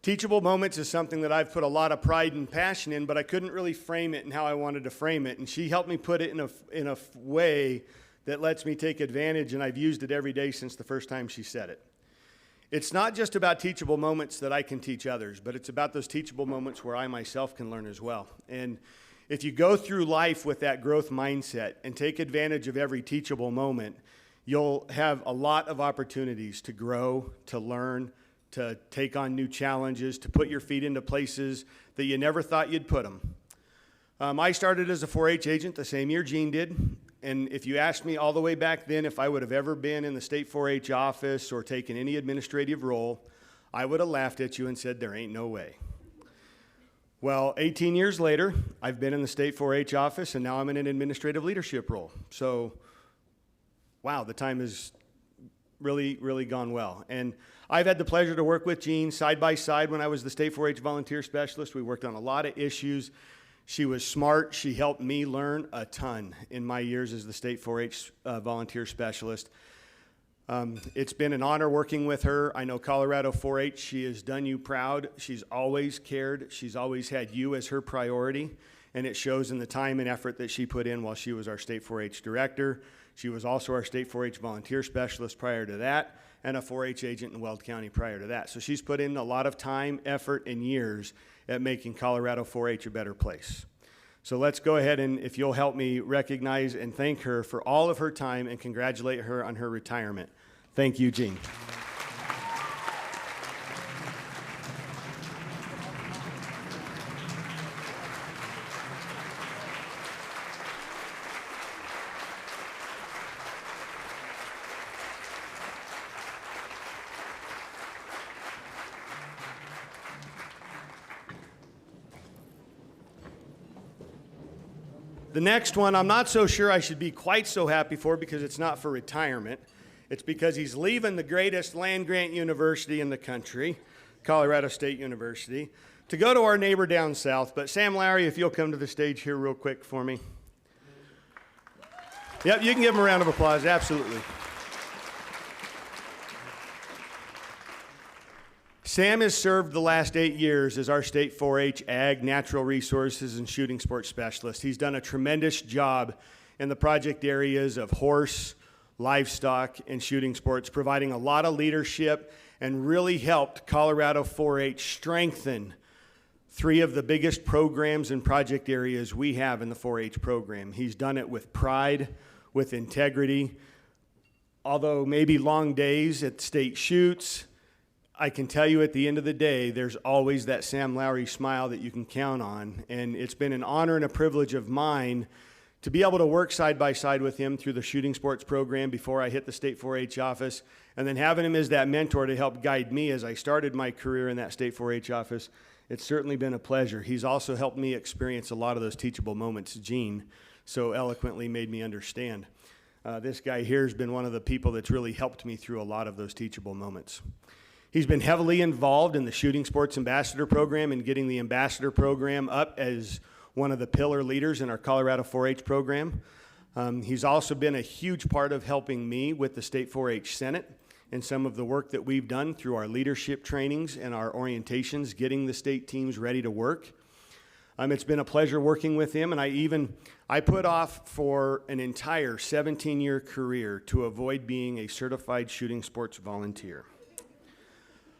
Teachable moments is something that I've put a lot of pride and passion in, but I couldn't really frame it in how I wanted to frame it, and she helped me put it in a way that lets me take advantage, and I've used it every day since the first time she said it. It's not just about teachable moments that I can teach others, but it's about those teachable moments where I myself can learn as well. And if you go through life with that growth mindset and take advantage of every teachable moment, you'll have a lot of opportunities to grow, to learn, to take on new challenges, to put your feet into places that you never thought you'd put them. I started as a 4-H agent the same year Gene did. And if you asked me all the way back then if I would have ever been in the state 4-H office or taken any administrative role, I would have laughed at you and said, there ain't no way. Well, 18 years later, I've been in the state 4-H office, and now I'm in an administrative leadership role. So, wow, the time has really, really gone well. And I've had the pleasure to work with Jean side by side when I was the state 4-H volunteer specialist. We worked on a lot of issues. She was smart. She helped me learn a ton in my years as the state 4-H volunteer specialist. It's been an honor working with her. I know Colorado 4-H, she has done you proud. She's always cared. She's always had you as her priority, and it shows in the time and effort that she put in while she was our State 4-H director. She was also our State 4-H volunteer specialist prior to that, and a 4-H agent in Weld County prior to that. So she's put in a lot of time, effort, and years at making Colorado 4-H a better place. So let's go ahead and, if you'll help me, recognize and thank her for all of her time and congratulate her on her retirement. Thank you, Jean. The next one, I'm not so sure I should be quite so happy for because it's not for retirement. It's because he's leaving the greatest land-grant university in the country, Colorado State University, to go to our neighbor down south. But Sam Lowry, if you'll come to the stage here real quick for me. Yep, you can give him a round of applause, absolutely. Sam has served the last 8 years as our State 4-H Ag, Natural Resources, and Shooting Sports Specialist. He's done a tremendous job in the project areas of horse, livestock, and shooting sports, providing a lot of leadership and really helped Colorado 4-H strengthen 3 of the biggest programs and project areas we have in the 4-H program. He's done it with pride, with integrity. Although maybe long days at state shoots, I can tell you at the end of the day, there's always that Sam Lowry smile that you can count on. And it's been an honor and a privilege of mine to be able to work side by side with him through the shooting sports program before I hit the State 4-H office, and then having him as that mentor to help guide me as I started my career in that State 4-H office. It's certainly been a pleasure. He's also helped me experience a lot of those teachable moments Gene so eloquently made me understand. This guy here has been one of the people that's really helped me through a lot of those teachable moments. He's been heavily involved in the Shooting Sports Ambassador Program and getting the Ambassador Program up as one of the pillar leaders in our Colorado 4-H program. He's also been a huge part of helping me with the State 4-H Senate and some of the work that we've done through our leadership trainings and our orientations, getting the state teams ready to work. It's been a pleasure working with him, and I put off for an entire 17-year career to avoid being a certified shooting sports volunteer.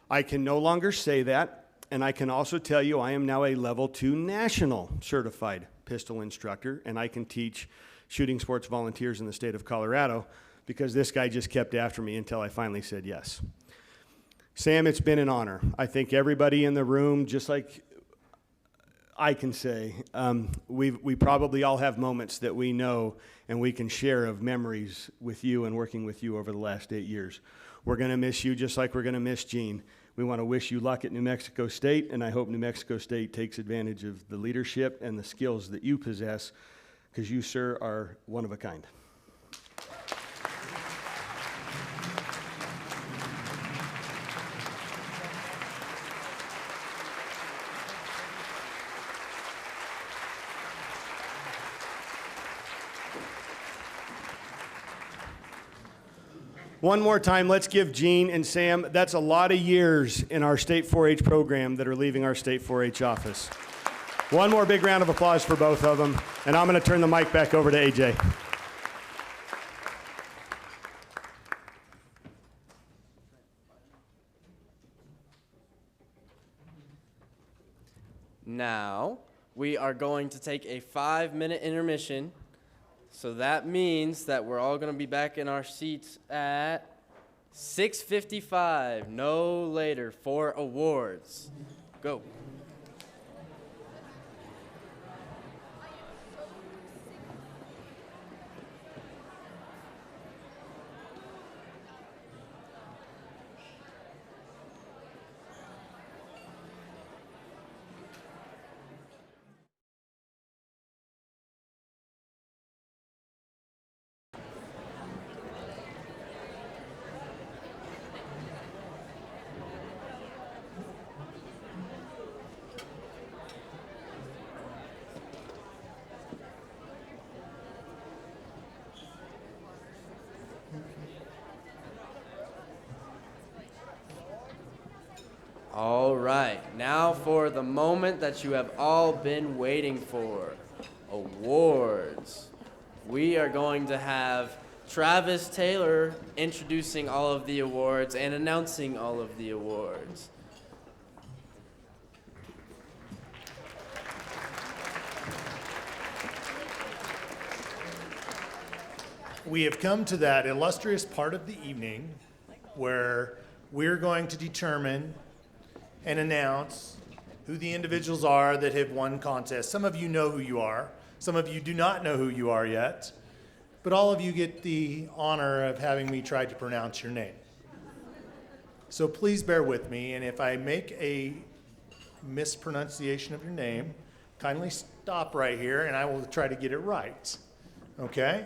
I can no longer say that, and I can also tell you I am now a level 2 national certified pistol instructor, and I can teach shooting sports volunteers in the state of Colorado because this guy just kept after me until I finally said yes. Sam, it's been an honor. I think everybody in the room, just like I can say, we probably all have moments that we know and we can share of memories with you and working with you over the last 8 years. We're going to miss you just like we're going to miss Gene. We want to wish you luck at New Mexico State, and I hope New Mexico State takes advantage of the leadership and the skills that you possess, because you, sir, are one of a kind. One more time, let's give Gene and Sam, that's a lot of years in our State 4-H program that are leaving our State 4-H office. One more big round of applause for both of them, and I'm going to turn the mic back over to AJ. Now, we are going to take a 5-minute intermission. So that means that we're all going to be back in our seats at 6:55, no later, for awards. Go. Now for the moment that you have all been waiting for, awards. We are going to have Travis Taylor introducing all of the awards and announcing all of the awards. We have come to that illustrious part of the evening where we're going to determine and announce who the individuals are that have won contests. Some of you know who you are. Some of you do not know who you are yet. But all of you get the honor of having me try to pronounce your name. So please bear with me, and if I make a mispronunciation of your name, kindly stop right here and I will try to get it right. Okay?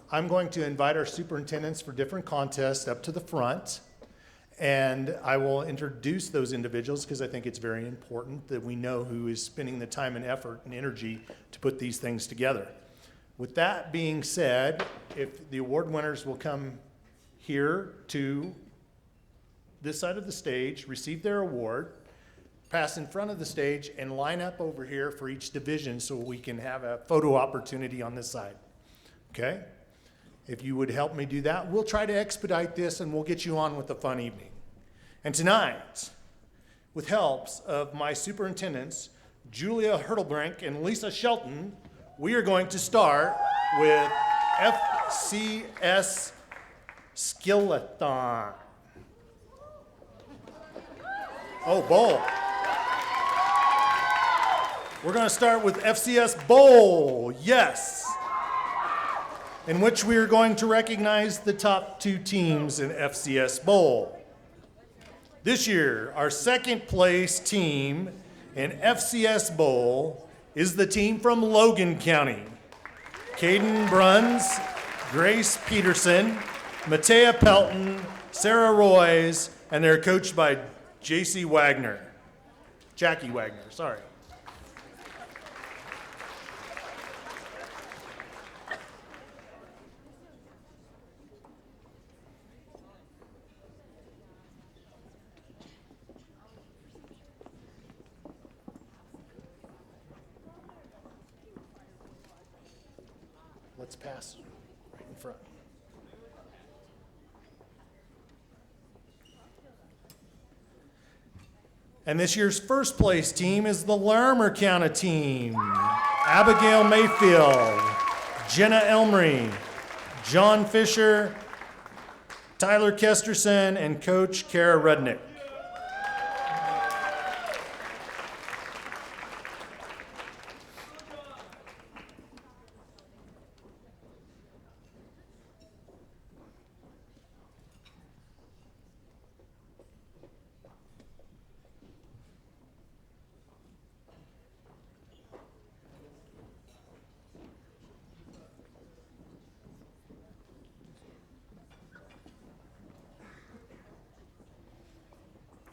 I'm going to invite our superintendents for different contests up to the front, and I will introduce those individuals because I think it's very important that we know who is spending the time and effort and energy to put these things together. With that being said, if the award winners will come here to this side of the stage, receive their award, pass in front of the stage, and line up over here for each division so we can have a photo opportunity on this side. Okay? If you would help me do that, we'll try to expedite this and we'll get you on with a fun evening. And tonight, with helps of my superintendents, Julia Hurtlebrink and Lisa Shelton, we are going to start with FCS Skillathon. Oh, bowl. We're going to start with FCS Bowl, yes, in which we are going to recognize the top 2 teams in FCS Bowl. This year, our second place team in FCS Bowl is the team from Logan County. Caden Bruns, Grace Peterson, Matea Pelton, Sarah Royce, and they're coached by Jackie Wagner, sorry. Let's pass right in front. And this year's first place team is the Larimer County team. Abigail Mayfield, Jenna Elmery, John Fisher, Tyler Kesterson, and Coach Kara Rudnick.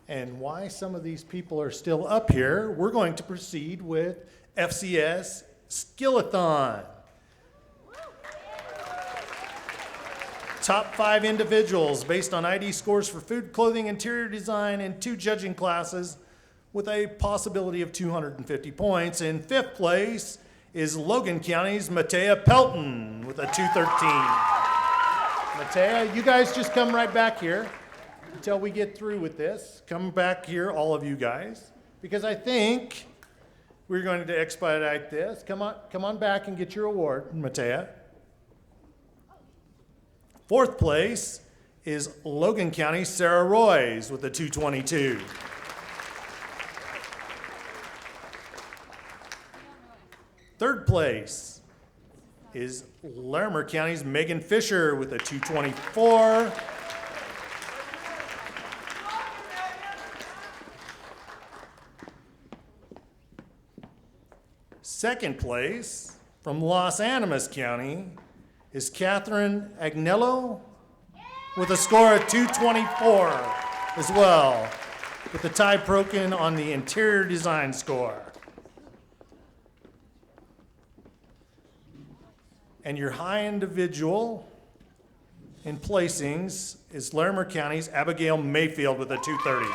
And why some of these people are still up here, we're going to proceed with FCS Skillathon. Top 5 individuals based on ID scores for food, clothing, interior design, and 2 judging classes with a possibility of 250 points. In 5th place is Logan County's Matea Pelton with a 213. Matea, you guys just come right back here until we get through with this. Come back here, all of you guys, because I think we're going to expedite this. Come on back and get your award, Matea. 4th place is Logan County's Sarah Royce with a 222. Third place is Larimer County's Megan Fisher with a 224. Second place from Los Animas County is Catherine Agnello with a score of 224 as well, with the tie broken on the interior design score. And your high individual in placings is Larimer County's Abigail Mayfield with a 230.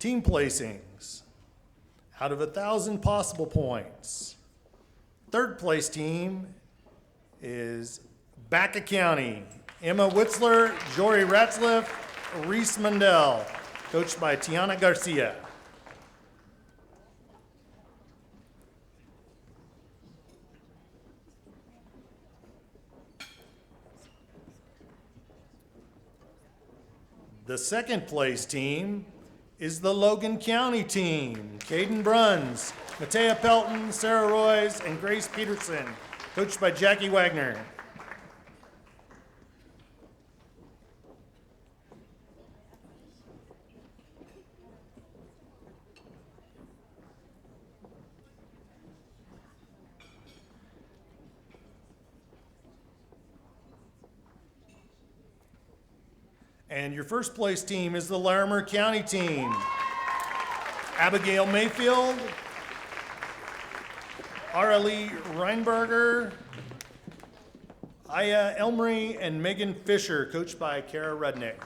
Team placings. Out of 1,000 possible points, third place team is Banquet County. Emma Witzler, Jory Ratzliff, Reese Mundell, coached by Tiana Garcia. The second place team is the Logan County team. Caden Bruns, Matea Pelton, Sarah Royce, and Grace Peterson, coached by Jackie Wagner. And your first place team is the Larimer County team. Abigail Mayfield, Arlie Reinberger, Aya Elmery, and Megan Fisher, coached by Kara Rudnick.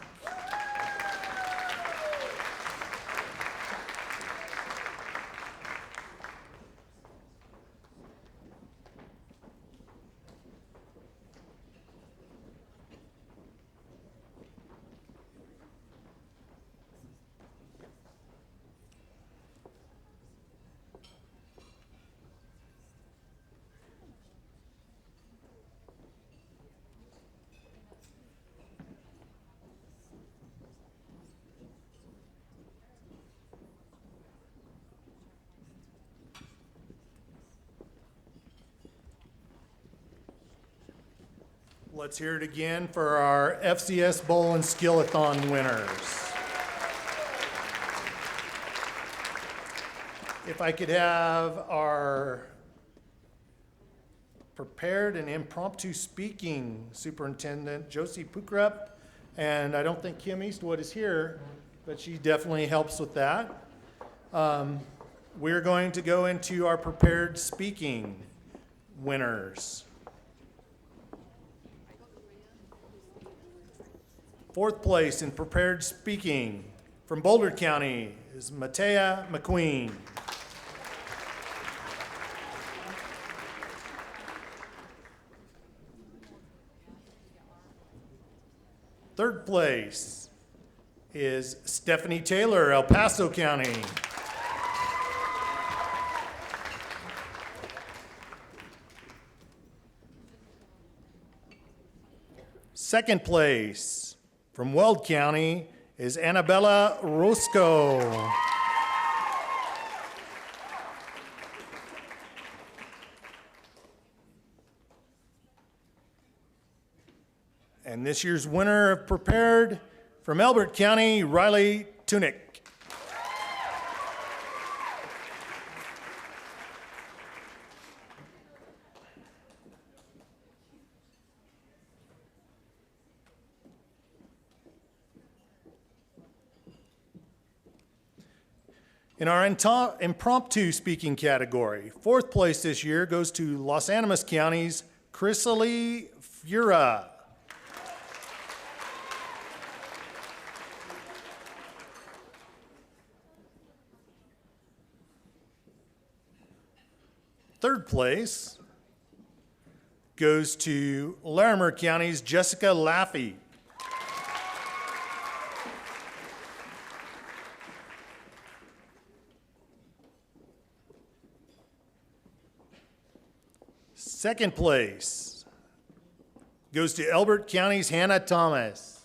Let's hear it again for our FCS Bowl and Skillathon winners. If I could have our prepared and impromptu speaking superintendent, Josie Pukrup, and I don't think Kim Eastwood is here, but she definitely helps with that. We're going to go into our prepared speaking winners. Fourth place in prepared speaking from Boulder County is Matea McQueen. Third place is Stephanie Taylor, El Paso County. Second place from Weld County is Annabella Roscoe. And this year's winner of Prepared from Elbert County, Riley Tunick. In our impromptu speaking category, fourth place this year goes to Los Animas County's Chrysalie Fura. Third place goes to Larimer County's Jessica Laffey. Second place goes to Elbert County's Hannah Thomas.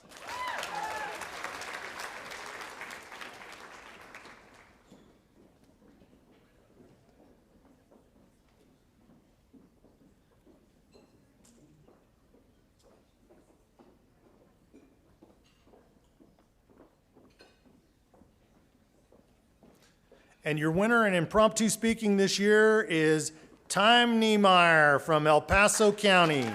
And your winner in impromptu speaking this year is Time Niemeyer from El Paso County.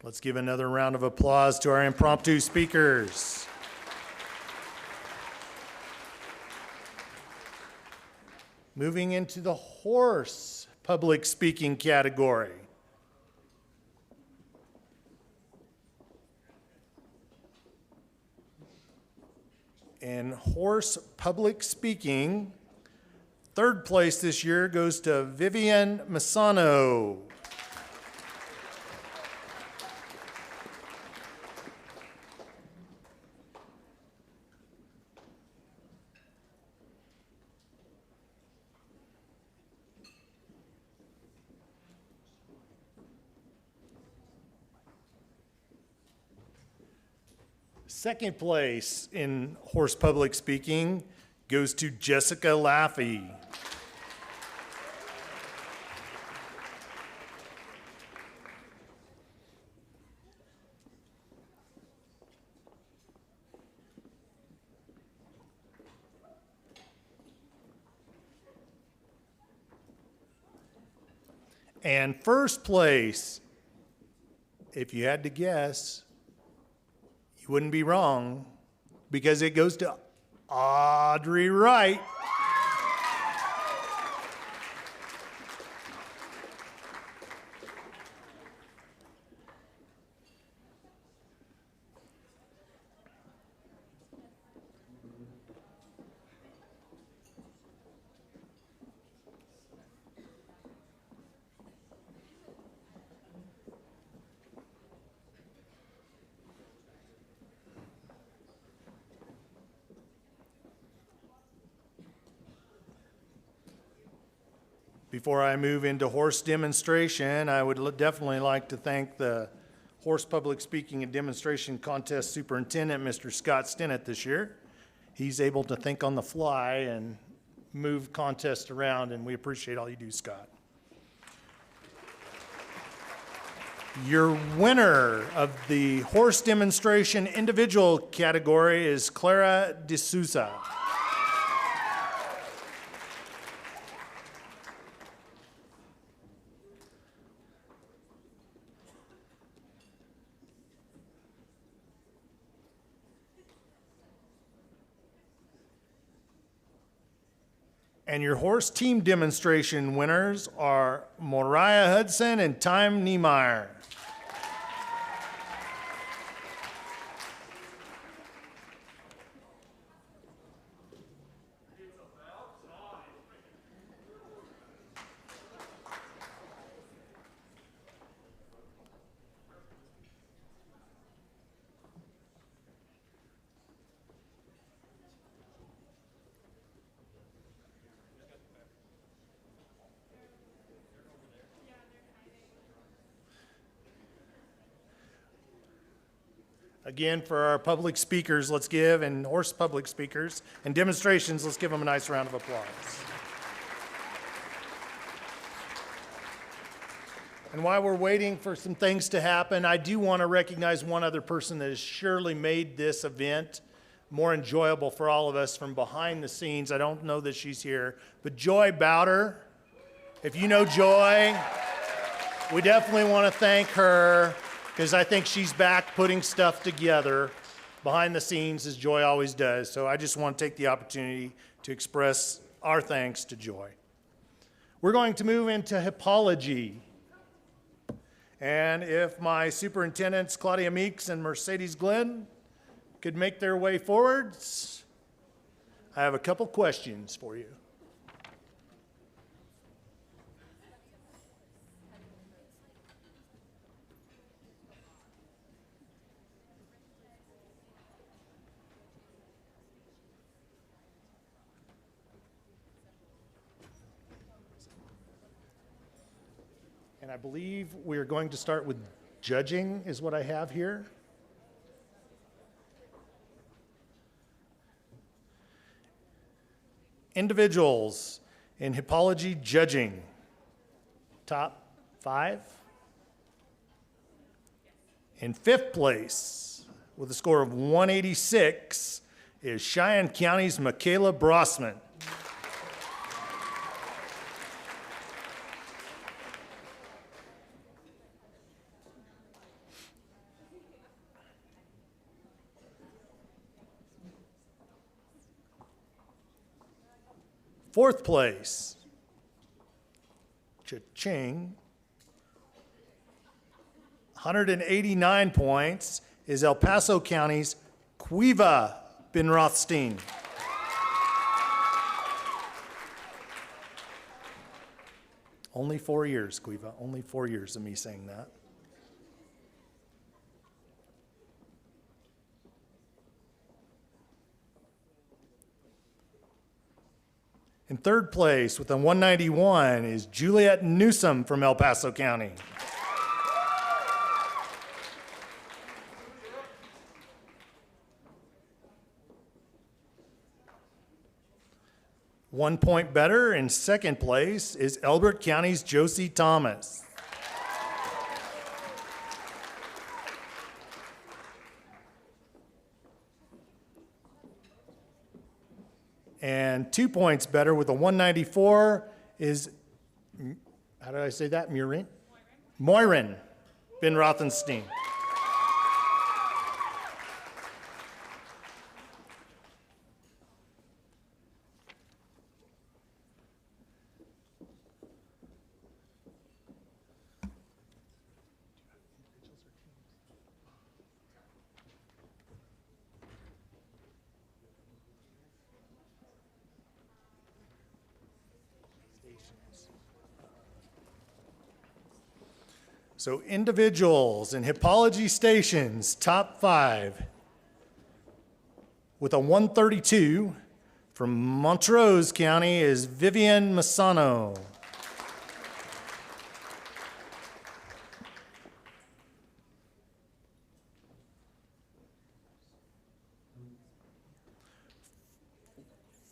Let's give another round of applause to our impromptu speakers. Moving into the horse public speaking category. In horse public speaking, third place this year goes to Vivian Masano. Second place in horse public speaking goes to Jessica Laffey. And first place, if you had to guess, you wouldn't be wrong, because it goes to Audrey Wright. Before I move into horse demonstration, I would definitely like to thank the Horse Public Speaking and Demonstration Contest Superintendent, Mr. Scott Stinnett, this year. He's able to think on the fly and move contests around, and we appreciate all you do, Scott. Your winner of the horse demonstration individual category is Clara D'Souza. And your horse team demonstration winners are Moriah Hudson and Time Niemeyer. Again, for our public speakers, let's give, and horse public speakers and demonstrations, let's give them a nice round of applause. And while we're waiting for some things to happen, I do want to recognize one other person that has surely made this event more enjoyable for all of us from behind the scenes. I don't know that she's here, but Joy Bowder. If you know Joy, we definitely want to thank her, because I think she's back putting stuff together behind the scenes, as Joy always does. So I just want to take the opportunity to express our thanks to Joy. We're going to move into hippology. And if my superintendents, Claudia Meeks and Mercedes Glenn, could make their way forwards, I have a couple questions for you. And I believe we're going to start with judging, is what I have here. Individuals in hippology judging. Top 5. In 5th place, with a score of 186, is Cheyenne County's Michaela Brossman. Fourth place, cha-ching, 189 points, is El Paso County's Cuiva bin Rothstein. Only 4 years, Cuiva, only 4 years of me saying that. In third place with a 191 is Juliet Newsom from El Paso County. One point better in second place is Elbert County's Josie Thomas. And 2 points better with a 194 is, how did I say that, Moirin bin Rothenstein. So individuals and hippology stations, top 5. With a 132 from Montrose County is Vivian Massano.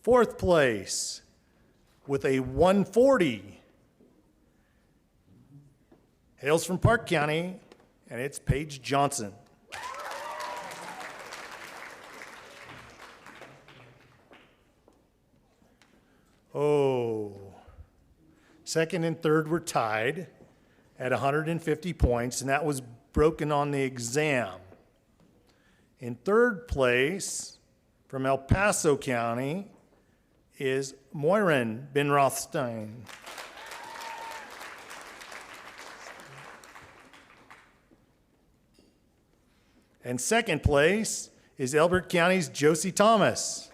Fourth place with a 140 hails from Park County, and it's Paige Johnson. Oh, second and third were tied at 150 points, and that was broken on the exam. In third place from El Paso County is Moirin bin Rothstein. And second place is Elbert County's Josie Thomas.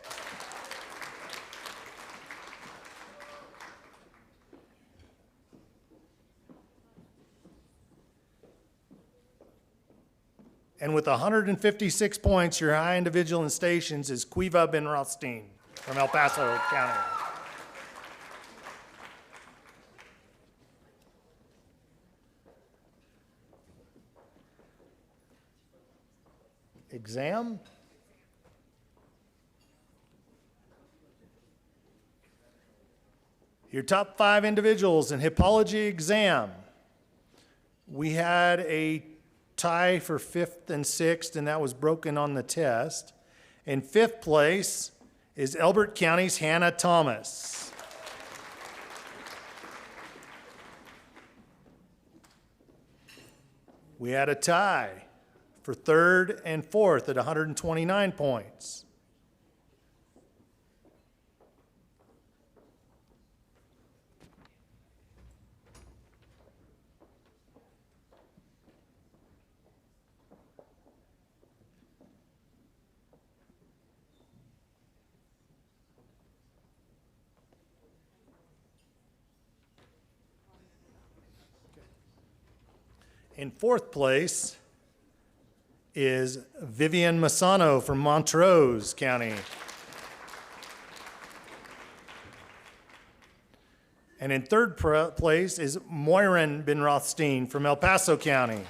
And with 156 points, your high individual in stations is Cuiva bin Rothstein from El Paso County. Exam. Your top 5 individuals in hippology exam. We had a tie for 5th and 6th, and that was broken on the test. In 5th place is Elbert County's Hannah Thomas. We had a tie for 3rd and 4th at 129 points. In 4th place is Vivian Massano from Montrose County. And in 3rd place is Moirin bin Rothstein from El Paso County.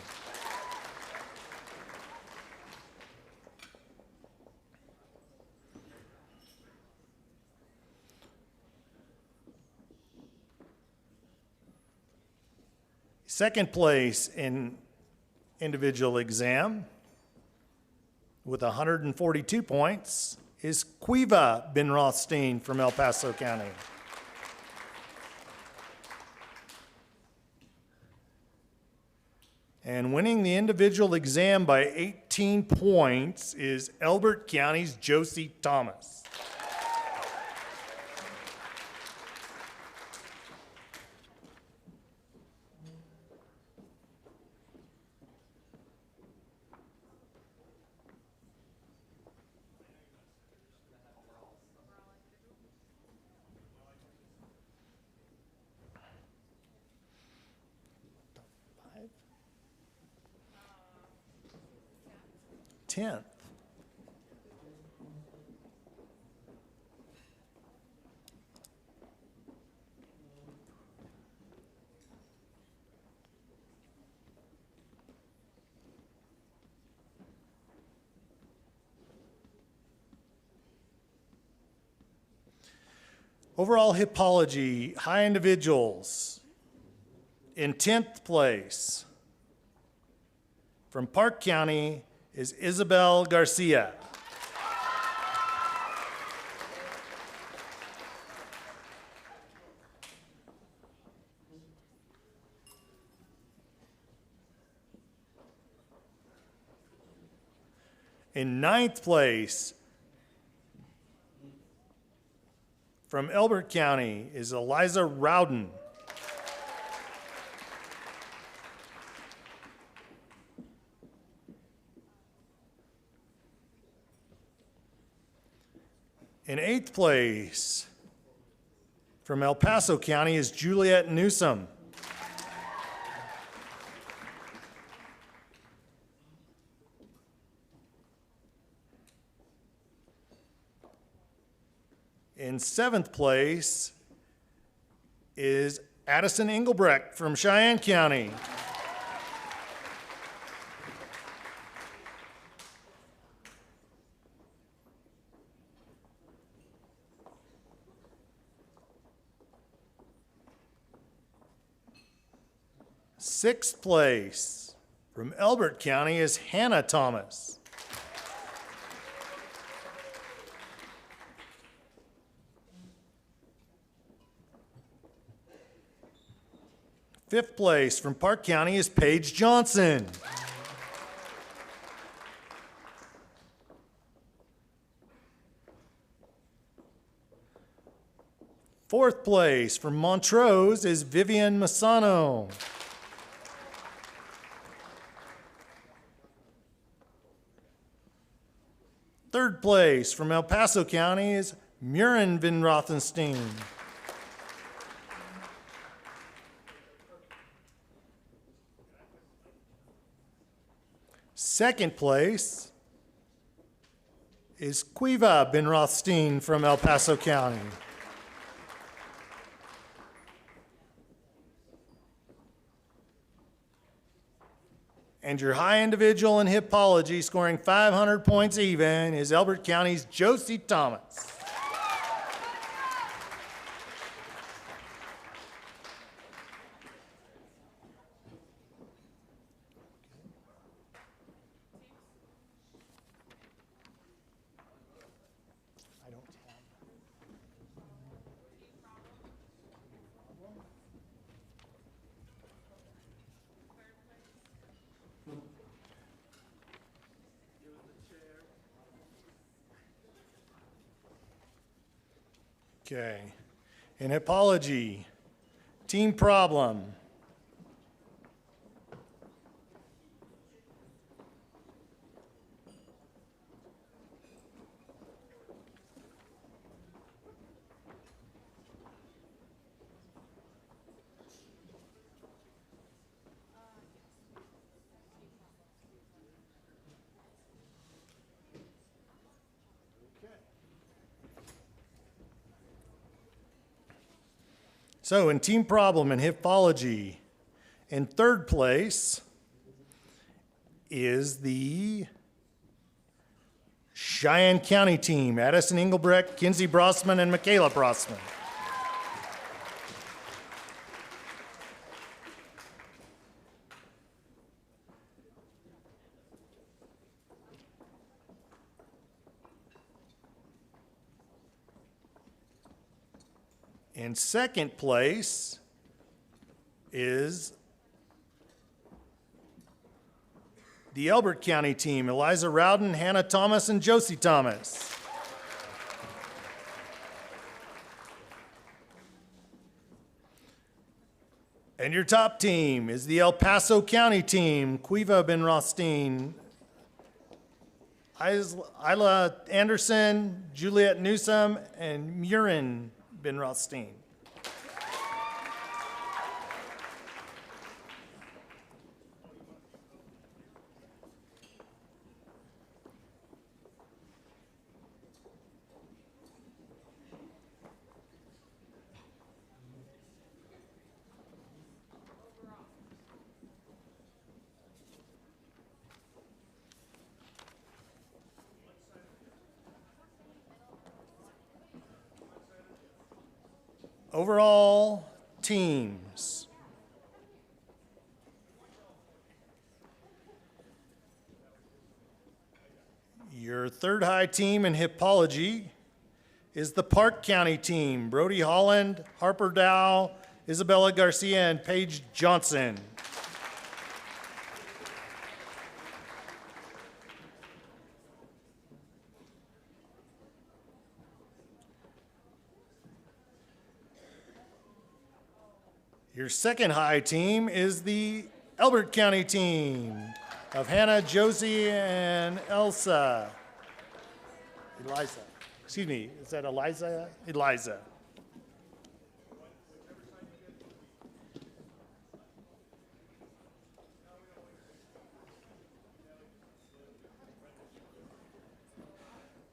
Second place in individual exam with 142 points is Cuiva bin Rothstein from El Paso County. And winning the individual exam by 18 points is Elbert County's Josie Thomas. 10th. Overall hippology, high individuals. In 10th place, from Park County, is Isabel Garcia. In 9th place, from Elbert County, is Eliza Rowden. In 8th place, from El Paso County, is Juliet Newsom. In 7th place is Addison Engelbrecht from Cheyenne County. Sixth place from Elbert County is Hannah Thomas. Fifth place from Park County is Paige Johnson. Fourth place from Montrose is Vivian Massano. Third place from El Paso County is Murin Van Rothenstein. Second place is Quiva Ben Rothstein from El Paso County. And your high individual in hippology, scoring 500 points even, is Elbert County's Josie Thomas. Okay. In hippology, team problem. So in team problem in hippology, in third place is the Cheyenne County team, Addison Engelbrecht, Kinsey Brossman, and Michaela Brossman. In second place is the Elbert County team, Eliza Rowden, Hannah Thomas, and Josie Thomas. And your top team is the El Paso County team, Quiva Ben Rothstein, Isla Anderson, Juliet Newsom, and Murin Ben Rothstein. overall teams. Your third high team in hippology is the Park County team. Brody Holland, Harper Dow, Isabella Garcia, and Paige Johnson. Your second high team is the Elbert County team of Hannah, Josie, and Eliza. Excuse me, is that Eliza? Eliza.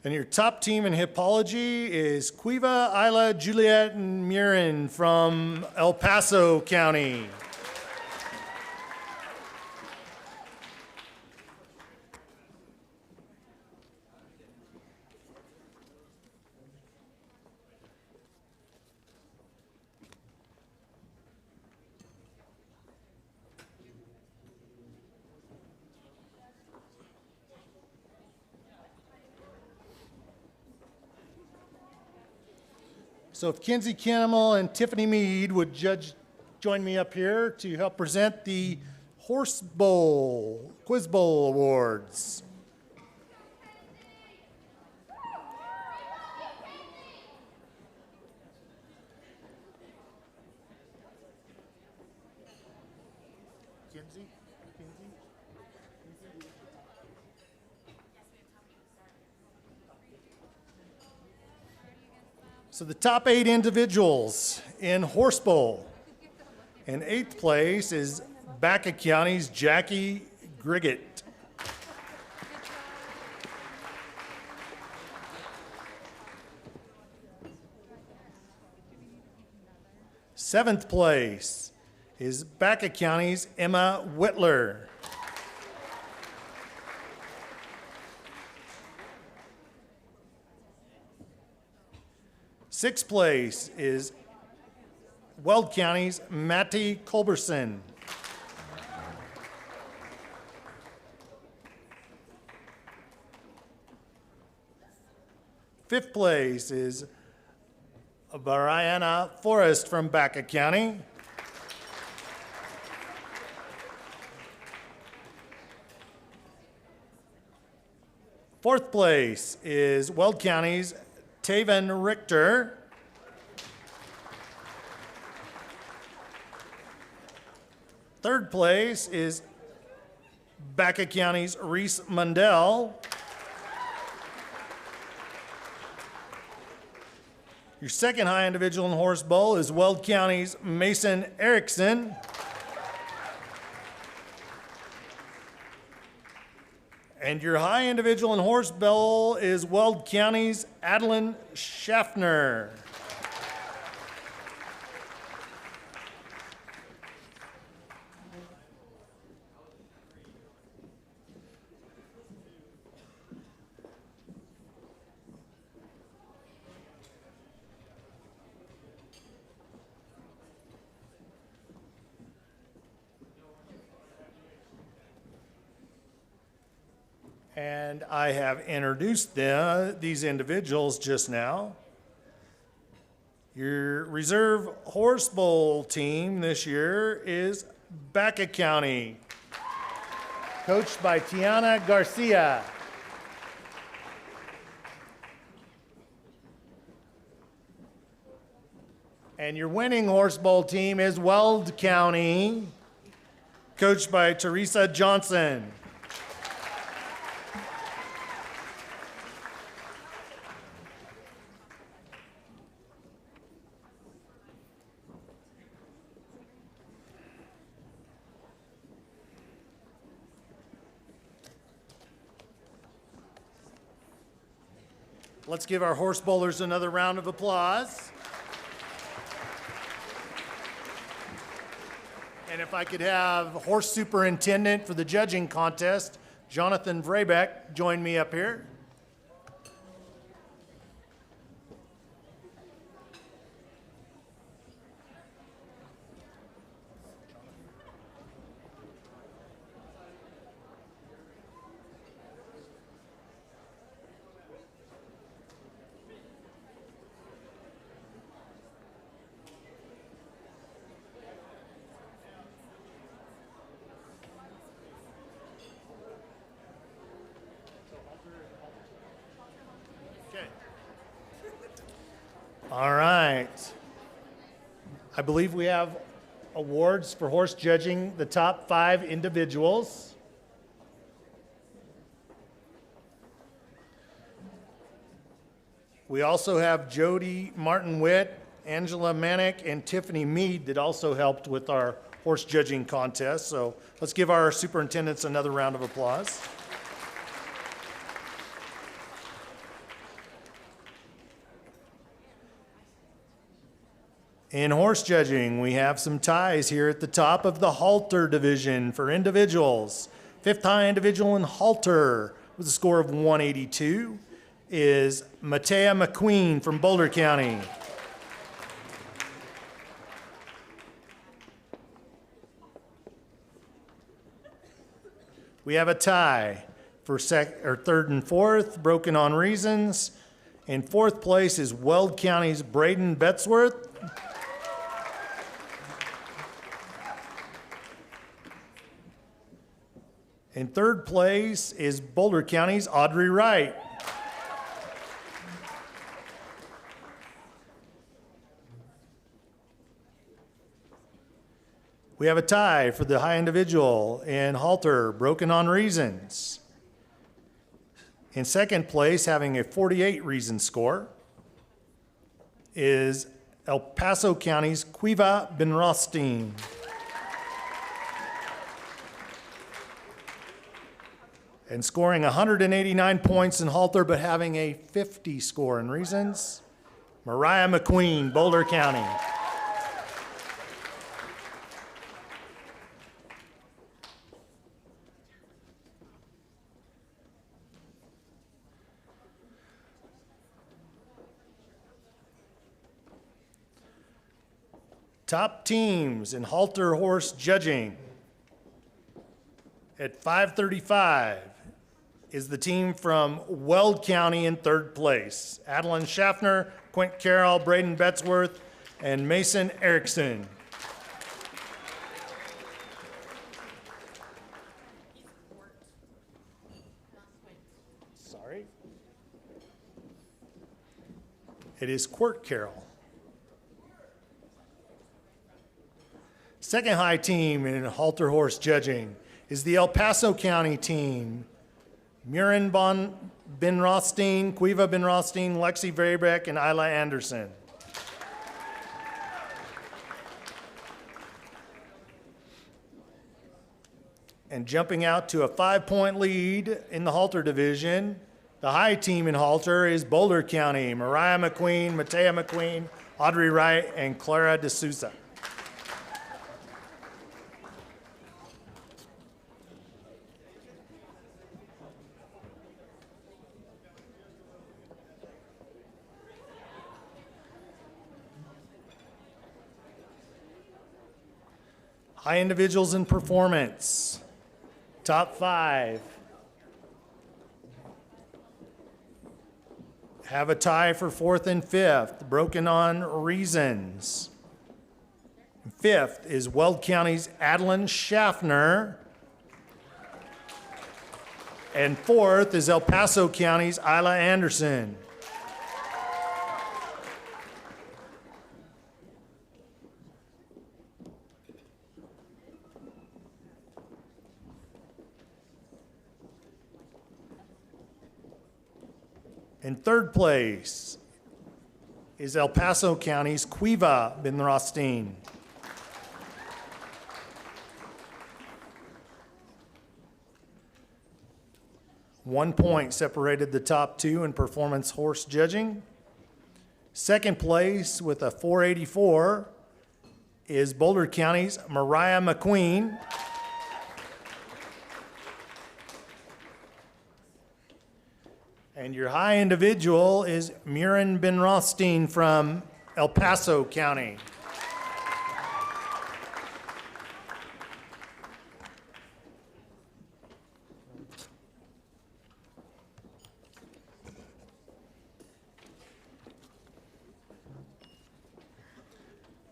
And your top team in hippology is Cuiva, Isla, Juliet, and Murin from El Paso County. So if Kinsey Kimmel and Tiffany Mead would join me up here to help present the Horse Bowl, Quiz Bowl Awards. Kinsey? So the top 8 individuals in Horse Bowl. In 8th place is Banquet County's Jackie Griggett. Seventh place is Banquet County's Emma Whitler. Sixth place is Weld County's Matty Culberson. Fifth place is Brianna Forrest from Banquet County. Fourth place is Weld County's Taven Richter. Third place is Banquet County's Reese Mundell. Your second high individual in Horse Bowl is Weld County's Mason Erickson. And your high individual in Horse Bowl is Weld County's Adeline Schaffner. And I have introduced these individuals just now. Your reserve Horse Bowl team this year is Banquet County, coached by Tiana Garcia. And your winning Horse Bowl team is Weld County, coached by Teresa Johnson. Let's give our horse bowlers another round of applause. And if I could have horse superintendent for the judging contest, Jonathan Vrebeck, join me up here. I believe we have awards for horse judging the top 5 individuals. We also have Jody Martin-Witt, Angela Manick, and Tiffany Mead that also helped with our horse judging contest. So let's give our superintendents another round of applause. In horse judging, we have some ties here at the top of the halter division for individuals. 5th high individual in halter with a score of 182 is Matea McQueen from Boulder County. We have a tie for 3rd and 4th, broken on reasons. In 4th place is Weld County's Braden Betzworth. In 3rd place is Boulder County's Audrey Wright. We have a tie for the high individual in halter, broken on reasons. In 2nd place, having a 48 reason score, is El Paso County's Quiva Ben-Rothstein. And scoring 189 points in halter, but having a 50 score in reasons, Mariah McQueen, Boulder County. Top teams in halter horse judging. At 5:35 is the team from Weld County in 3rd place. Adeline Schaffner, Quint Carroll, Braden Betzworth, and Mason Erickson. Sorry. It is Quirt Carroll. 2nd high team in halter horse judging is the El Paso County team. Murin Ben Rothstein, Quiva Ben Rothstein, Lexi Verbeck, and Isla Anderson. And jumping out to a 5-point lead in the halter division, the high team in halter is Boulder County, Mariah McQueen, Matea McQueen, Audrey Wright, and Clara D'Souza. High individuals in performance. Top 5. Have a tie for 4th and 5th, broken on reasons. 5th is Weld County's Adeline Schaffner. And 4th is El Paso County's Isla Anderson. In 3rd place is El Paso County's Quiva Ben Rothstein. One point separated the top 2 in performance horse judging. 2nd place with a 484 is Boulder County's Mariah McQueen. And your high individual is Murin Ben Rothstein from El Paso County.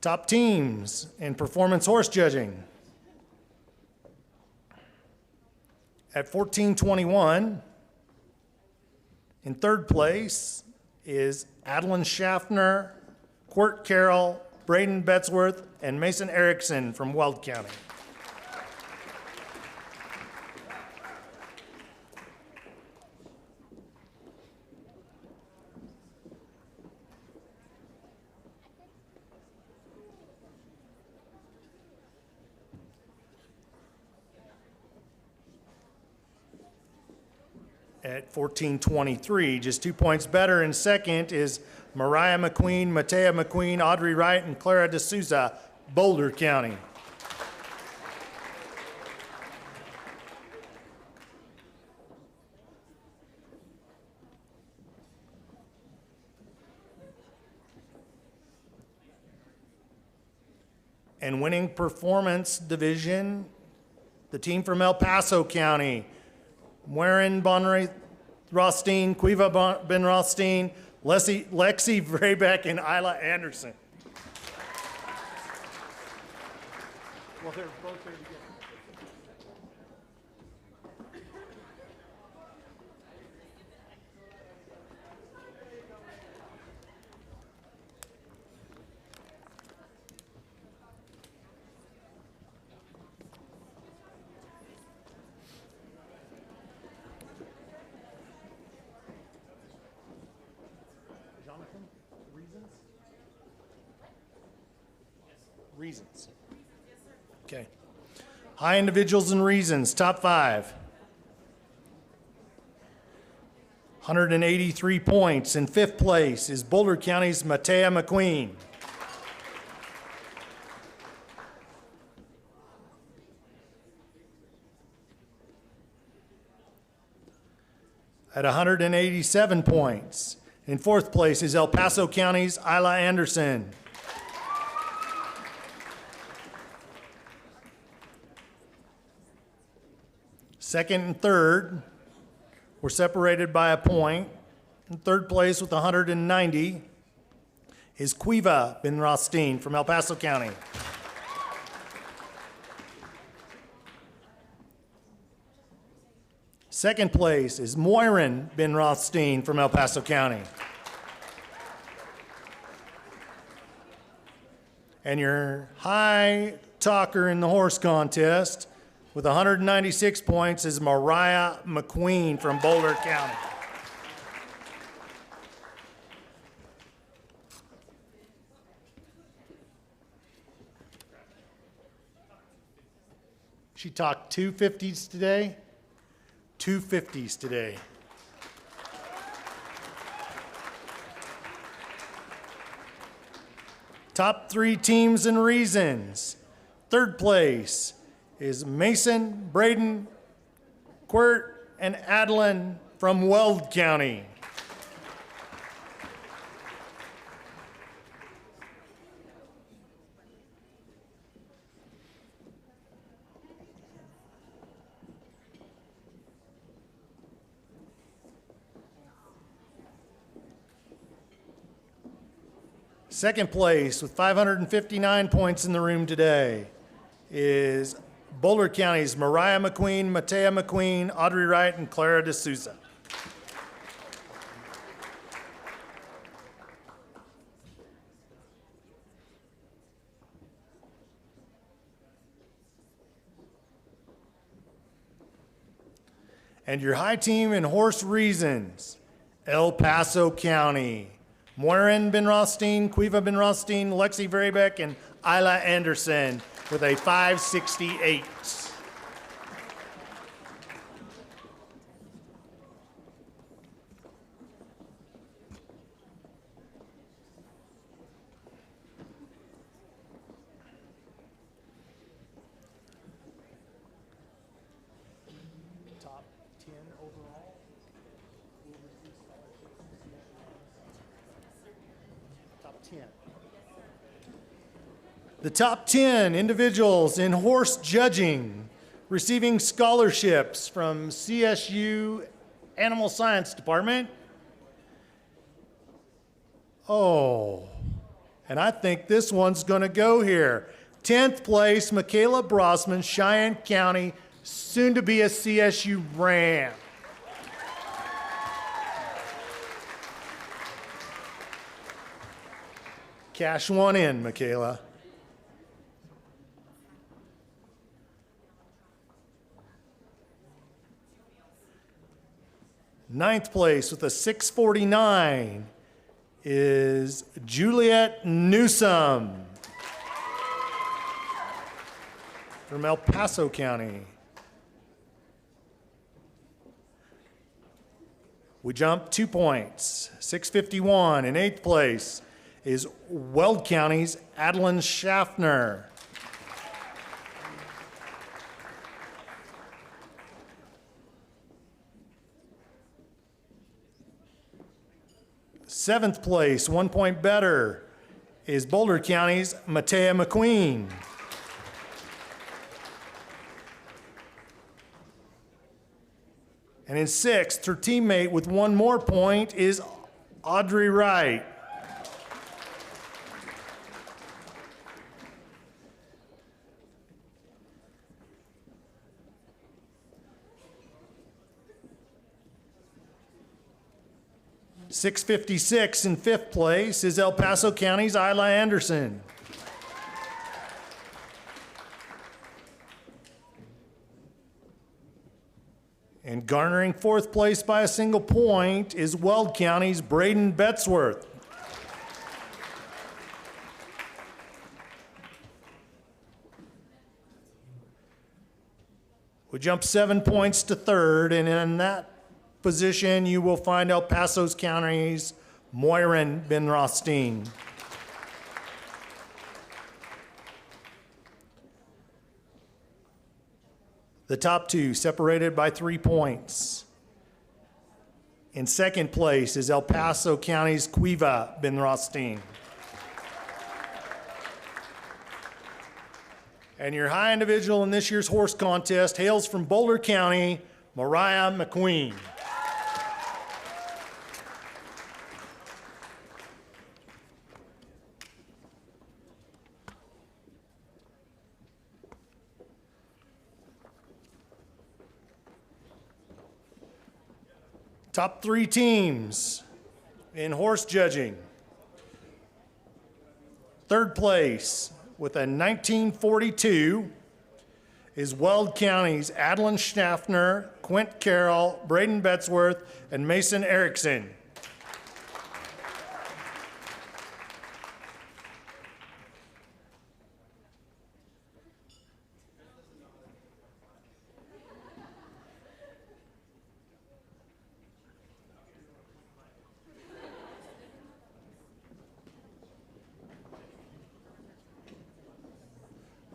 Top teams in performance horse judging. At 14:21, in 3rd place is Adeline Schaffner, Quirt Carroll, Braden Betzworth, and Mason Erickson from Weld County. At 14:23, just 2 points better in second is Mariah McQueen, Matea McQueen, Audrey Wright, and Clara D'Souza, Boulder County. And winning performance division, the team from El Paso County, Warren Bonray Rothstein, Quiva Ben Rothstein, Lexi Vraybeck, and Isla Anderson. Well, they're both there together. Reasons. Okay. High individuals and reasons, top 5. 183 points. In 5th place is Boulder County's Matea McQueen. At 187 points. In 4th place is El Paso County's Isla Anderson. Second and third were separated by a point. In 3rd place with 190 is Quiva Ben Rothstein from El Paso County. Second place is Moirin Ben Rothstein from El Paso County. And your high talker in the horse contest with 196 points is Mariah McQueen from Boulder County. She talked 250s today. 250s today. Top 3 teams and reasons. 3rd place is Mason, Braden, Quirt, and Adeline from Weld County. Second place with 559 points in the room today is Boulder County's Mariah McQueen, Matea McQueen, Audrey Wright, and Clara D'Souza. And your high team in horse reasons, El Paso County, Moirin Ben Rothstein, Quiva Ben Rothstein, Lexi Vraybeck, and Isla Anderson with a 568. Top 10 overall. Top 10. The top 10 individuals in horse judging receiving scholarships from CSU Animal Science Department. Oh, and I think this one's going to go here. 10th place, Michaela Brosman, Cheyenne County, soon to be a CSU Ram. Cash one in, Michaela. Ninth place with a 649 is Juliet Newsom from El Paso County. We jump 2 points. 651 in eighth place is Weld County's Adeline Schaffner. Seventh place, 1 point better, is Boulder County's Matea McQueen. And in sixth, her teammate with 1 more point is Audrey Wright. .656 in fifth place is El Paso County's Isla Anderson. And garnering fourth place by a single point is Weld County's Braden Betzworth. We jump 7 points to third, and in that position you will find El Paso County's Moiren Ben Rothstein. The top two separated by 3 points. In second place is El Paso County's Cuiva Ben Rothstein. And your high individual in this year's horse contest hails from Boulder County, Mariah McQueen. Top 3 teams in horse judging. Third place with a 1942 is Weld County's Adeline Schaffner, Quint Carroll, Braden Betzworth, and Mason Erickson.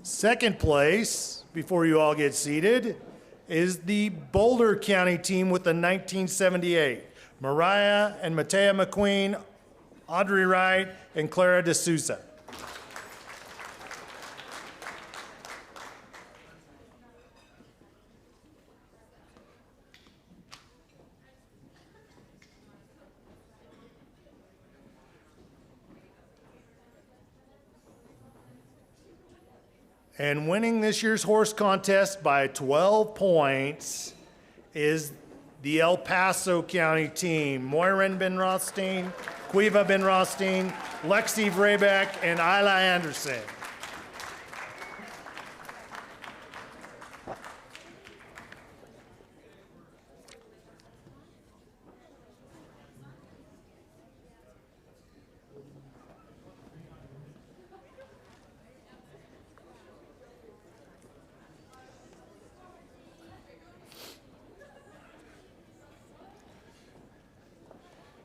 Second place, before you all get seated, is the Boulder County team with the 1978. Mariah and Matea McQueen, Audrey Wright, and Clara D'Souza. And winning this year's horse contest by 12 points is the El Paso County team. Moiren Ben Rothstein, Cuiva Ben Rothstein, Lexi Vrebeck, and Isla Anderson.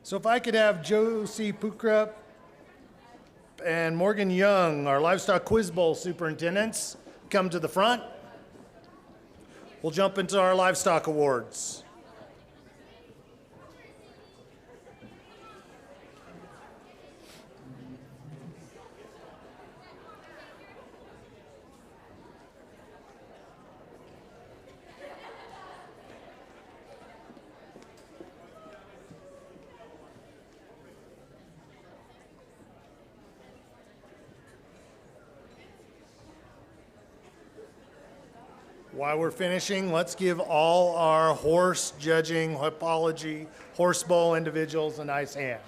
So if I could have Josie Pukrup and Morgan Young, our Livestock Quiz Bowl superintendents, come to the front. We'll jump into our livestock awards. While we're finishing, let's give all our horse judging, hippology, horse bowl individuals a nice hand.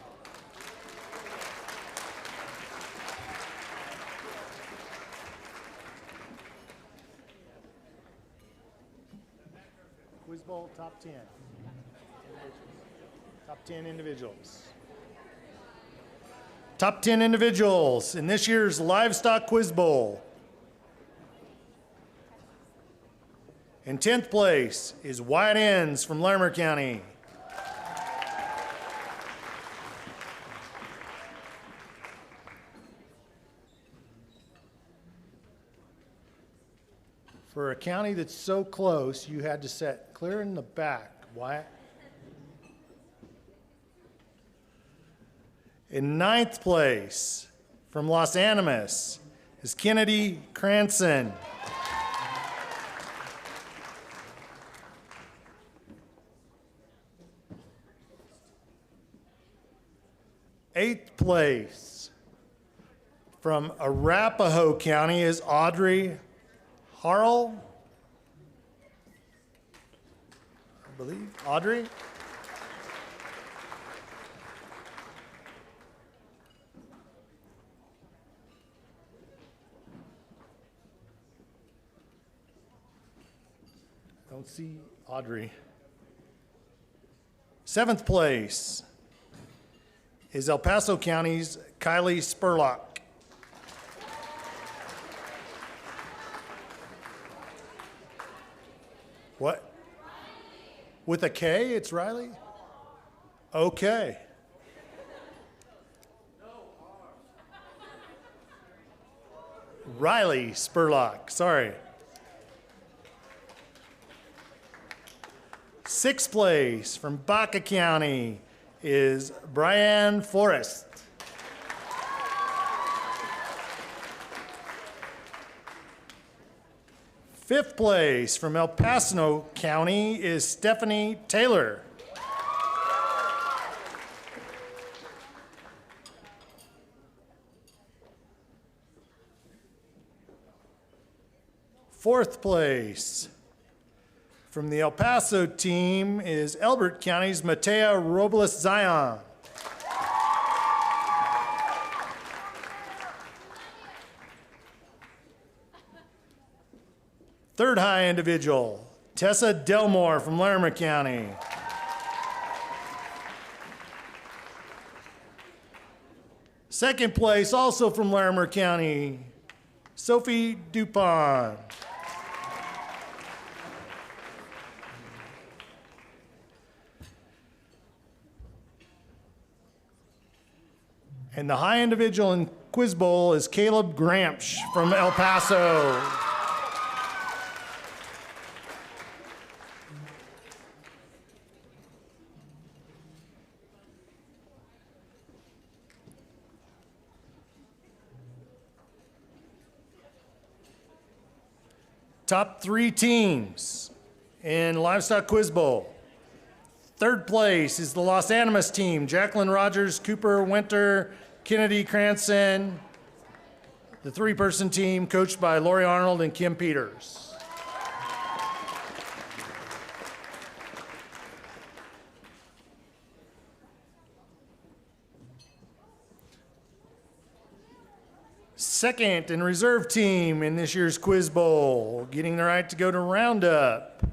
Quiz Bowl top 10. Top 10 individuals. Top 10 individuals in this year's Livestock Quiz Bowl. In 10th place is Wyatt Enns from Larimer County. For a county that's so close, you had to set clear in the back. Wyatt. In 9th place, from Los Animas, is Kennedy Cranston. Eighth place, from Arapahoe County, is Audrey Harrell. I believe. Audrey? Don't see Audrey. 7th place is El Paso County's Kylie Spurlock. What? With a K, it's Riley? Okay. Riley Spurlock, sorry. 6th place from Baca County is Brian Forrest. Fifth place from El Paso County is Stephanie Taylor. Fourth place from the El Paso team is Elbert County's Matea Robles Zion. Third high individual, Tessa Delmore from Larimer County. Second place, also from Larimer County, Sophie Dupont. And the high individual in Quiz Bowl is Caleb Gramsch from El Paso. Top 3 teams in Livestock Quiz Bowl. Third place is the Los Animas team, Jacqueline Rogers, Cooper Winter, Kennedy Cranston. The 3-person team coached by Lori Arnold and Kim Peters. Second and reserve team in this year's Quiz Bowl, getting the right to go to Roundup,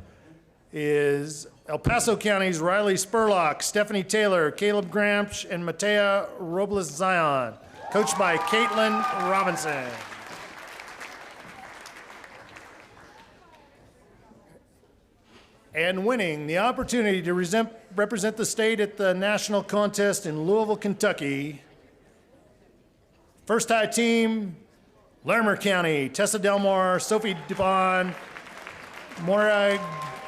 is El Paso County's Riley Spurlock, Stephanie Taylor, Caleb Gramsch, and Matea Robles Zion, coached by Caitlin Robinson. And winning the opportunity to represent the state at the national contest in Louisville, Kentucky. First high team, Larimer County, Tessa Delmore, Sophie Dupont, Maura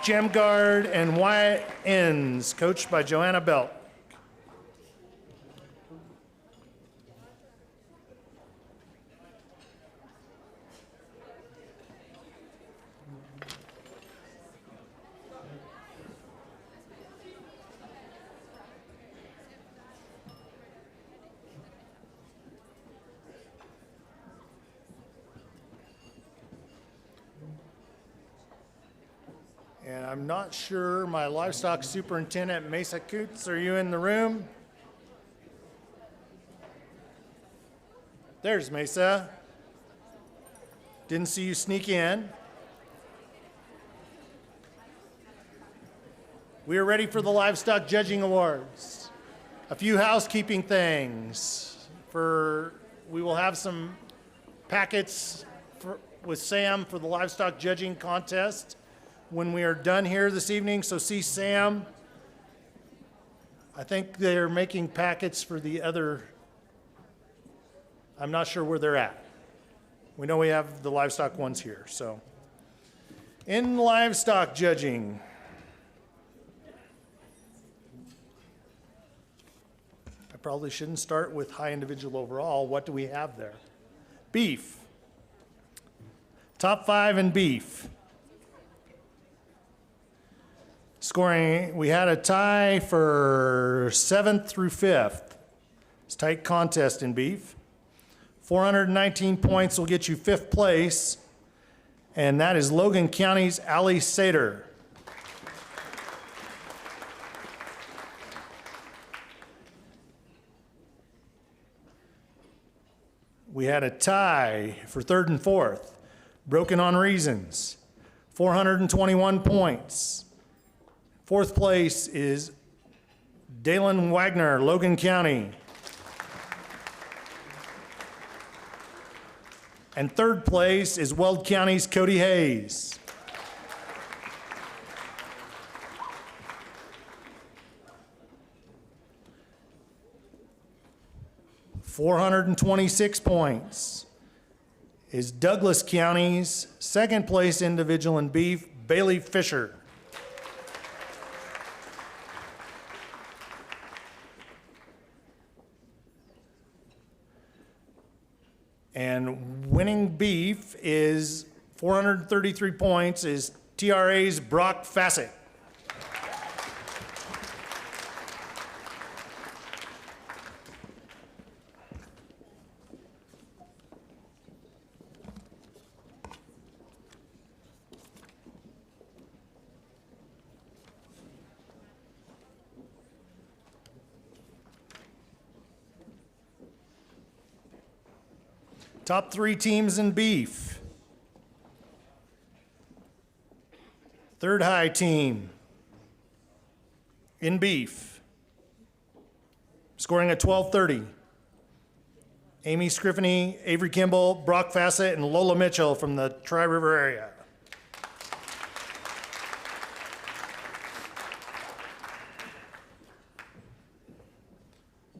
Jamgard, and Wyatt Enns, coached by Joanna Belk. And I'm not sure, my livestock superintendent, Mesa Coots, are you in the room? There's Mesa. Didn't see you sneak in. We are ready for the Livestock Judging Awards. A few housekeeping things. We will have some packets with Sam for the Livestock Judging Contest when we are done here this evening, so see Sam. I think they're making packets for the other, I'm not sure where they're at. We know we have the livestock ones here, so. In livestock judging, I probably shouldn't start with high individual overall. What do we have there? Beef. Top 5 in beef. Scoring, we had a tie for 7th through 5th. It's a tight contest in beef. 419 points will get you 5th place, and that is Logan County's Ali Sater. We had a tie for 3rd and 4th. Broken on Reasons, 421 points. 4th place is Dalen Wagner, Logan County. And 3rd place is Weld County's Cody Hayes. $426 points is Douglas County's 2nd place individual in beef, Bailey Fisher. And winning beef is 433 points is TRA's Brock Fassett. Top 3 teams in beef. 3rd high team in beef, scoring at 1230. Amy Scriffany, Avery Kimball, Brock Fassett, and Lola Mitchell from the Tri-River area.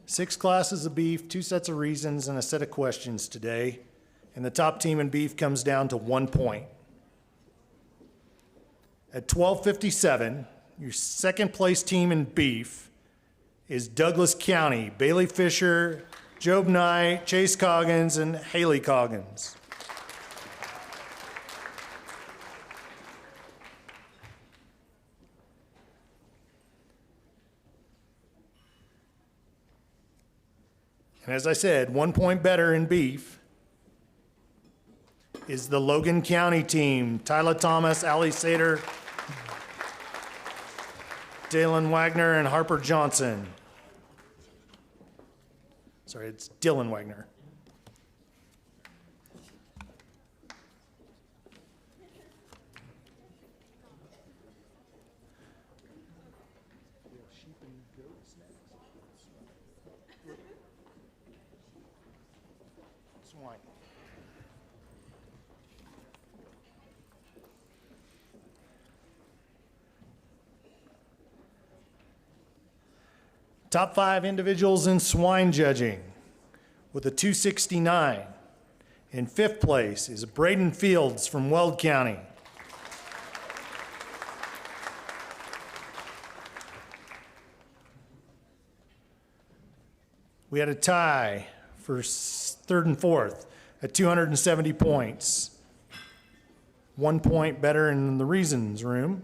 Six classes of beef, 2 sets of reasons, and a set of questions today. And the top team in beef comes down to 1 point. At 12:57, your 2nd place team in beef is Douglas County, Bailey Fisher, Job Knight, Chase Coggins, and Haley Coggins. And as I said, 1 point better in beef is the Logan County team. Tyler Thomas, Ali Sater, Dalen Wagner, and Harper Johnson. Sorry, it's Dylan Wagner. Swine. Top 5 individuals in swine judging with a 269. In 5th place is Braden Fields from Weld County. We had a tie for 3rd and 4th at 270 points. 1 point better in the reasons room.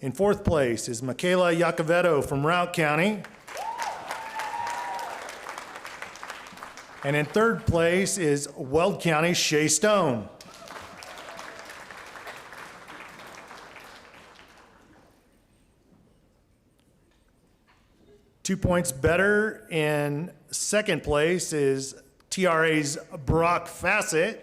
In 4th place is Michaela Iacovetto from Routt County. And in 3rd place is Weld County's Shay Stone. Two points better in 2nd place is TRA's Brock Fassett.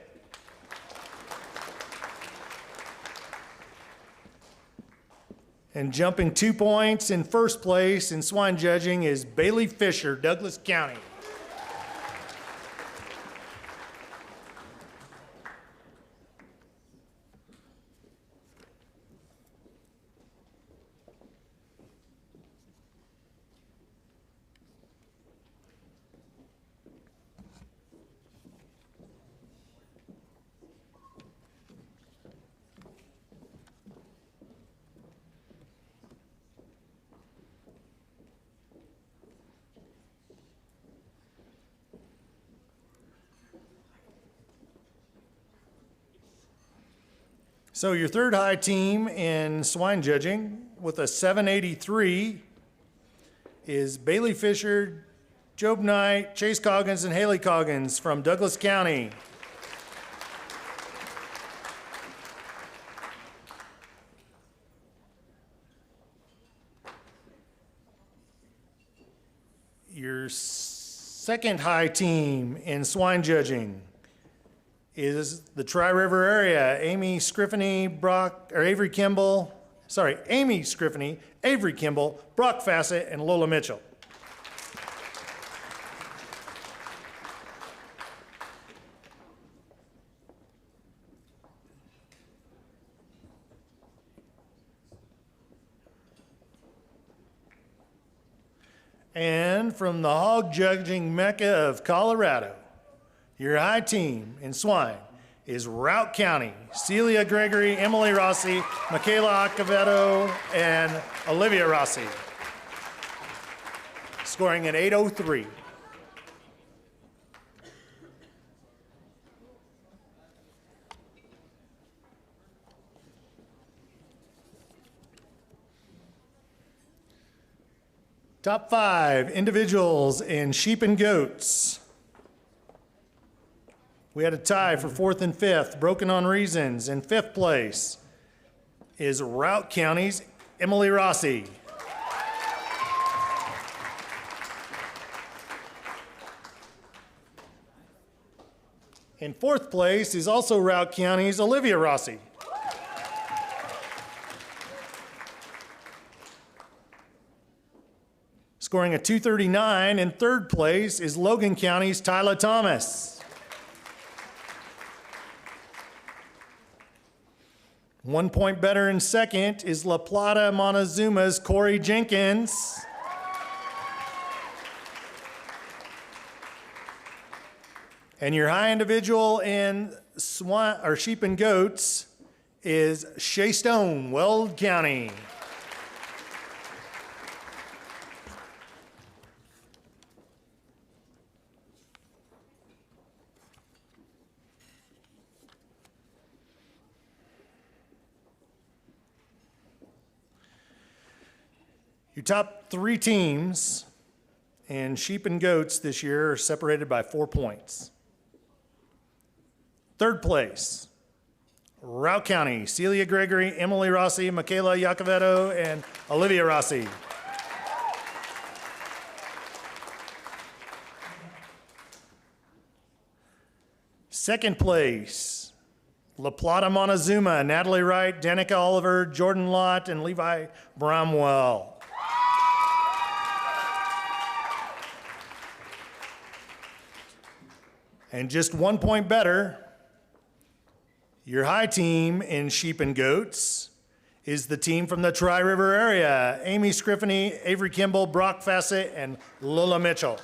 And jumping 2 points in first place in swine judging is Bailey Fisher, Douglas County. So your third high team in swine judging with a 783 is Bailey Fisher, Job Knight, Chase Coggins, and Haley Coggins from Douglas County. Your second high team in swine judging is the Tri-River area, Amy Scriffany, Avery Kimball, Brock Fassett, and Lola Mitchell. And from the hog judging mecca of Colorado, your high team in swine is Routt County, Celia Gregory, Emily Rossi, Michaela Acevedo, and Olivia Rossi, scoring an 803. Top 5 individuals in sheep and goats. We had a tie for 4th and 5th, broken on reasons. In 5th place is Routt County's Emily Rossi. In 4th place is also Routt County's Olivia Rossi. Scoring a 239 in 3rd place is Logan County's Tyler Thomas. 1 point better in 2nd is La Plata Montezuma's Corey Jenkins. And your high individual in sheep and goats is Shay Stone, Weld County. Your top 3 teams in sheep and goats this year are separated by 4 points. 3rd place, Routt County, Celia Gregory, Emily Rossi, Michaela Iacovetto, and Olivia Rossi. Second place, La Plata Montezuma, Natalie Wright, Danica Oliver, Jordan Lott, and Levi Bramwell. And just 1 point better, your high team in sheep and goats is the team from the Tri-River area, Amy Scriffany, Avery Kimball, Brock Fassett, and Lola Mitchell.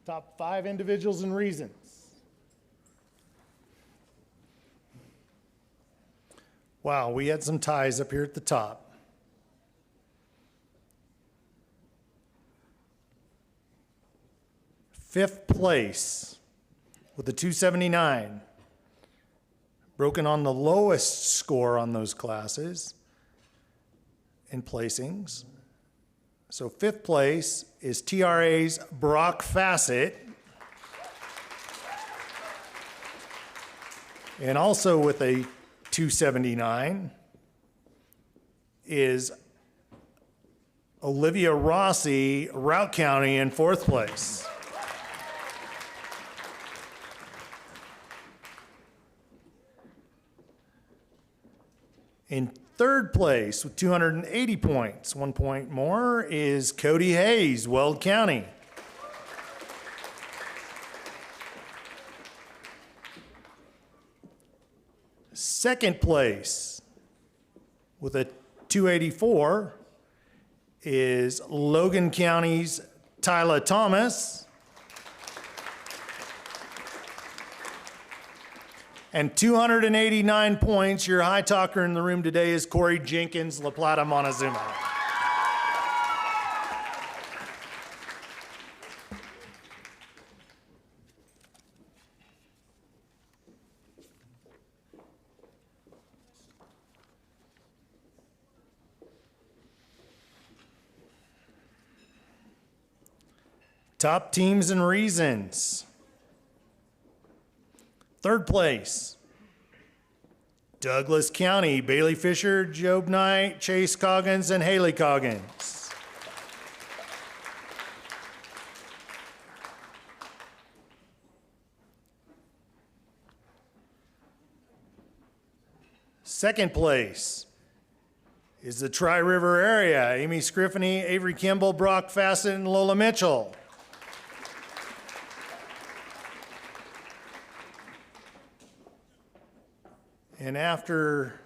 Top 5 individuals and reasons. Wow, we had some ties up here at the top. Fifth place with a 279. Broken on the lowest score on those classes in placings. So fifth place is TRA's Brock Fassett. And also with a 279 is Olivia Rossi, Routt County, in fourth place. In third place with 280 points, 1 point more, is Cody Hayes, Weld County. Second place with a 284 is Logan County's Tyler Thomas. And 289 points, your high talker in the room today is Corey Jenkins, La Plata, Montezuma. Top teams and reasons. Third place, Douglas County, Bailey Fisher, Job Knight, Chase Coggins, and Haley Coggins. Second place is the Tri-River area, Amy Scriffany, Avery Kimball, Brock Fassett, and Lola Mitchell. And after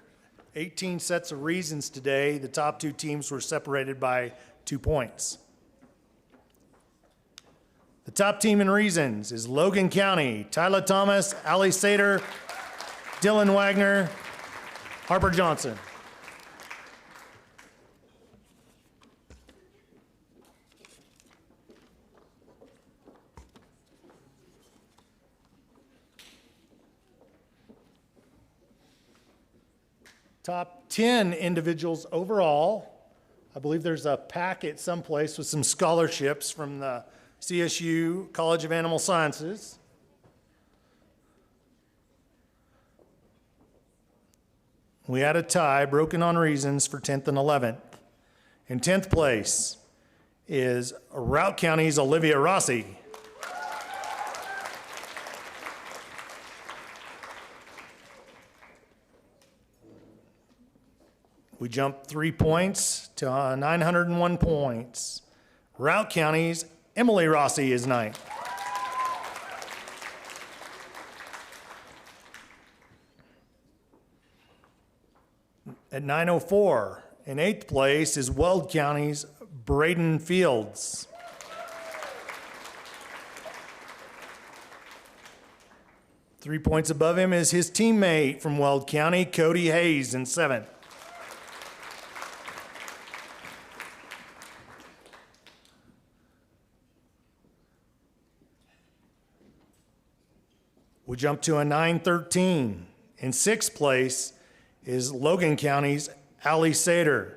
18 sets of reasons today, the top two teams were separated by 2 points. The top team in reasons is Logan County, Tyler Thomas, Ali Sater, Dylan Wagner, Harper Johnson. Top 10 individuals overall. I believe there's a packet someplace with some scholarships from the CSU College of Animal Sciences. We had a tie, broken on reasons, for 10th and 11th. In 10th place is Routt County's Olivia Rossi. We jumped 3 points to 901 points. Routt County's Emily Rossi is ninth. At 904, in 8th place is Weld County's Braden Fields. Three points above him is his teammate from Weld County, Cody Hayes, in 7th. We jump to a 913. In 6th place is Logan County's Ali Sater.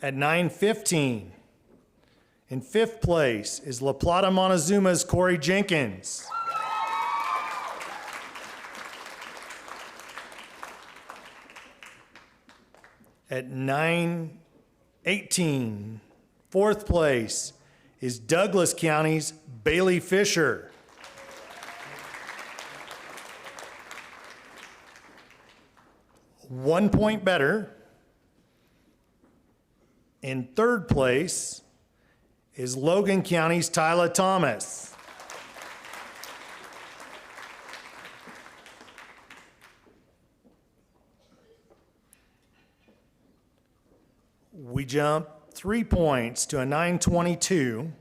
At 915, in 5th place is La Plata Montezuma's Corey Jenkins. At 918, 4th place is Douglas County's Bailey Fisher. One point better. In 3rd place is Logan County's Tyler Thomas. We jump 3 points to a 922.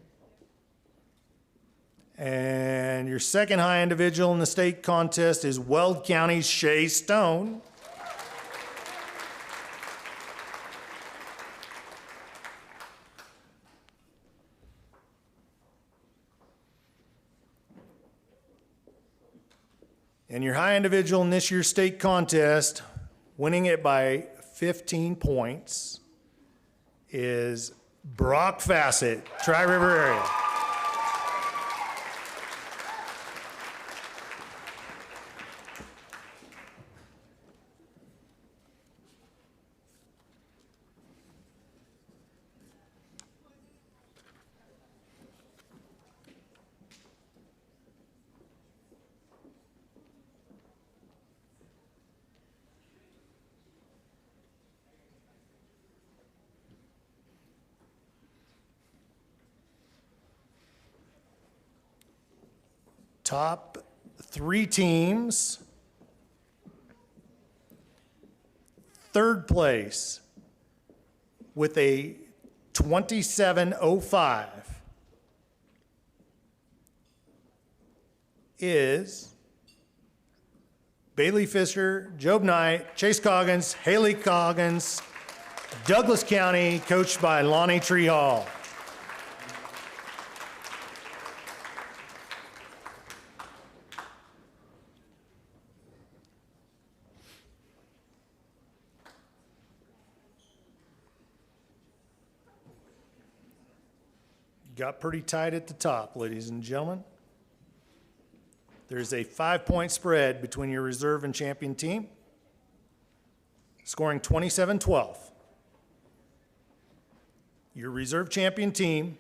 And your second high individual in the state contest is Weld County's Shay Stone. And your high individual in this year's state contest, winning it by 15 points, is Brock Fassett, Tri-River area. Top 3 teams. Third place with a 27.05 is Bailey Fisher, Job Knight, Chase Coggins, Haley Coggins, Douglas County, coached by Lonnie Tree Hall. Got pretty tight at the top, ladies and gentlemen. There's a 5-point spread between your reserve and champion team, scoring 27-12. Your reserve champion team,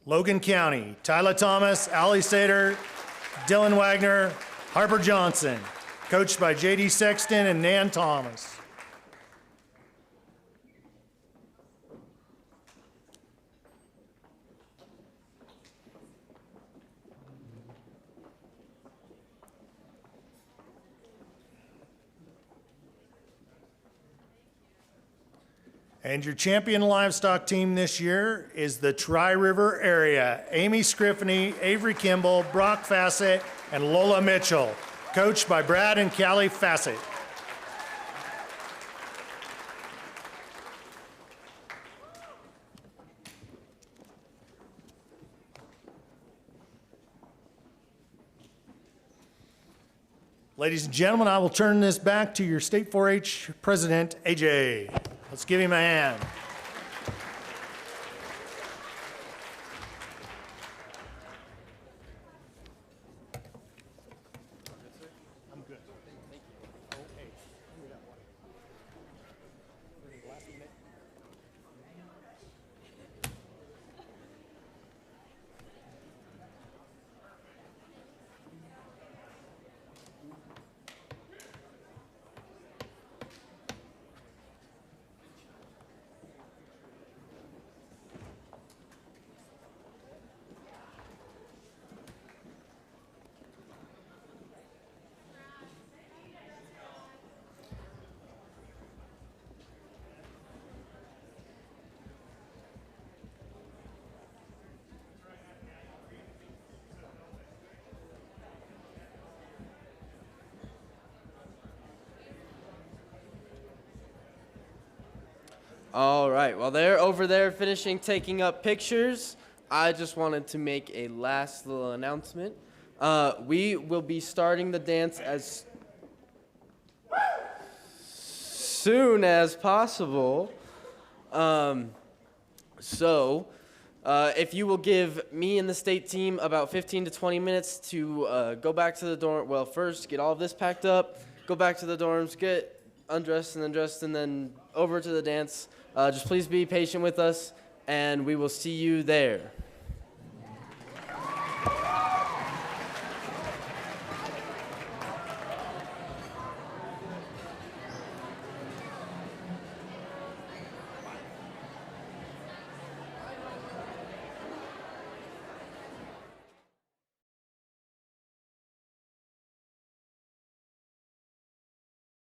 Logan County, Tyler Thomas, Allie Sater, Dylan Wagner, Harper Johnson, coached by J.D. Sexton and Nan Thomas. And your champion livestock team this year is the Tri-River area. Amy Scriffany, Avery Kimball, Brock Fassett, and Lola Mitchell, coached by Brad and Callie Fassett. Ladies and gentlemen, I will turn this back to your State 4-H President, AJ. Let's give him a hand. All right, while they're over there finishing taking up pictures, I just wanted to make a last little announcement. We will be starting the dance as soon as possible. If you will give me and the state team about 15 to 20 minutes to go back to the dorm. Well, first, get all of this packed up, go back to the dorms, get undressed and then dressed, and then over to the dance. Just please be patient with us, and we will see you there.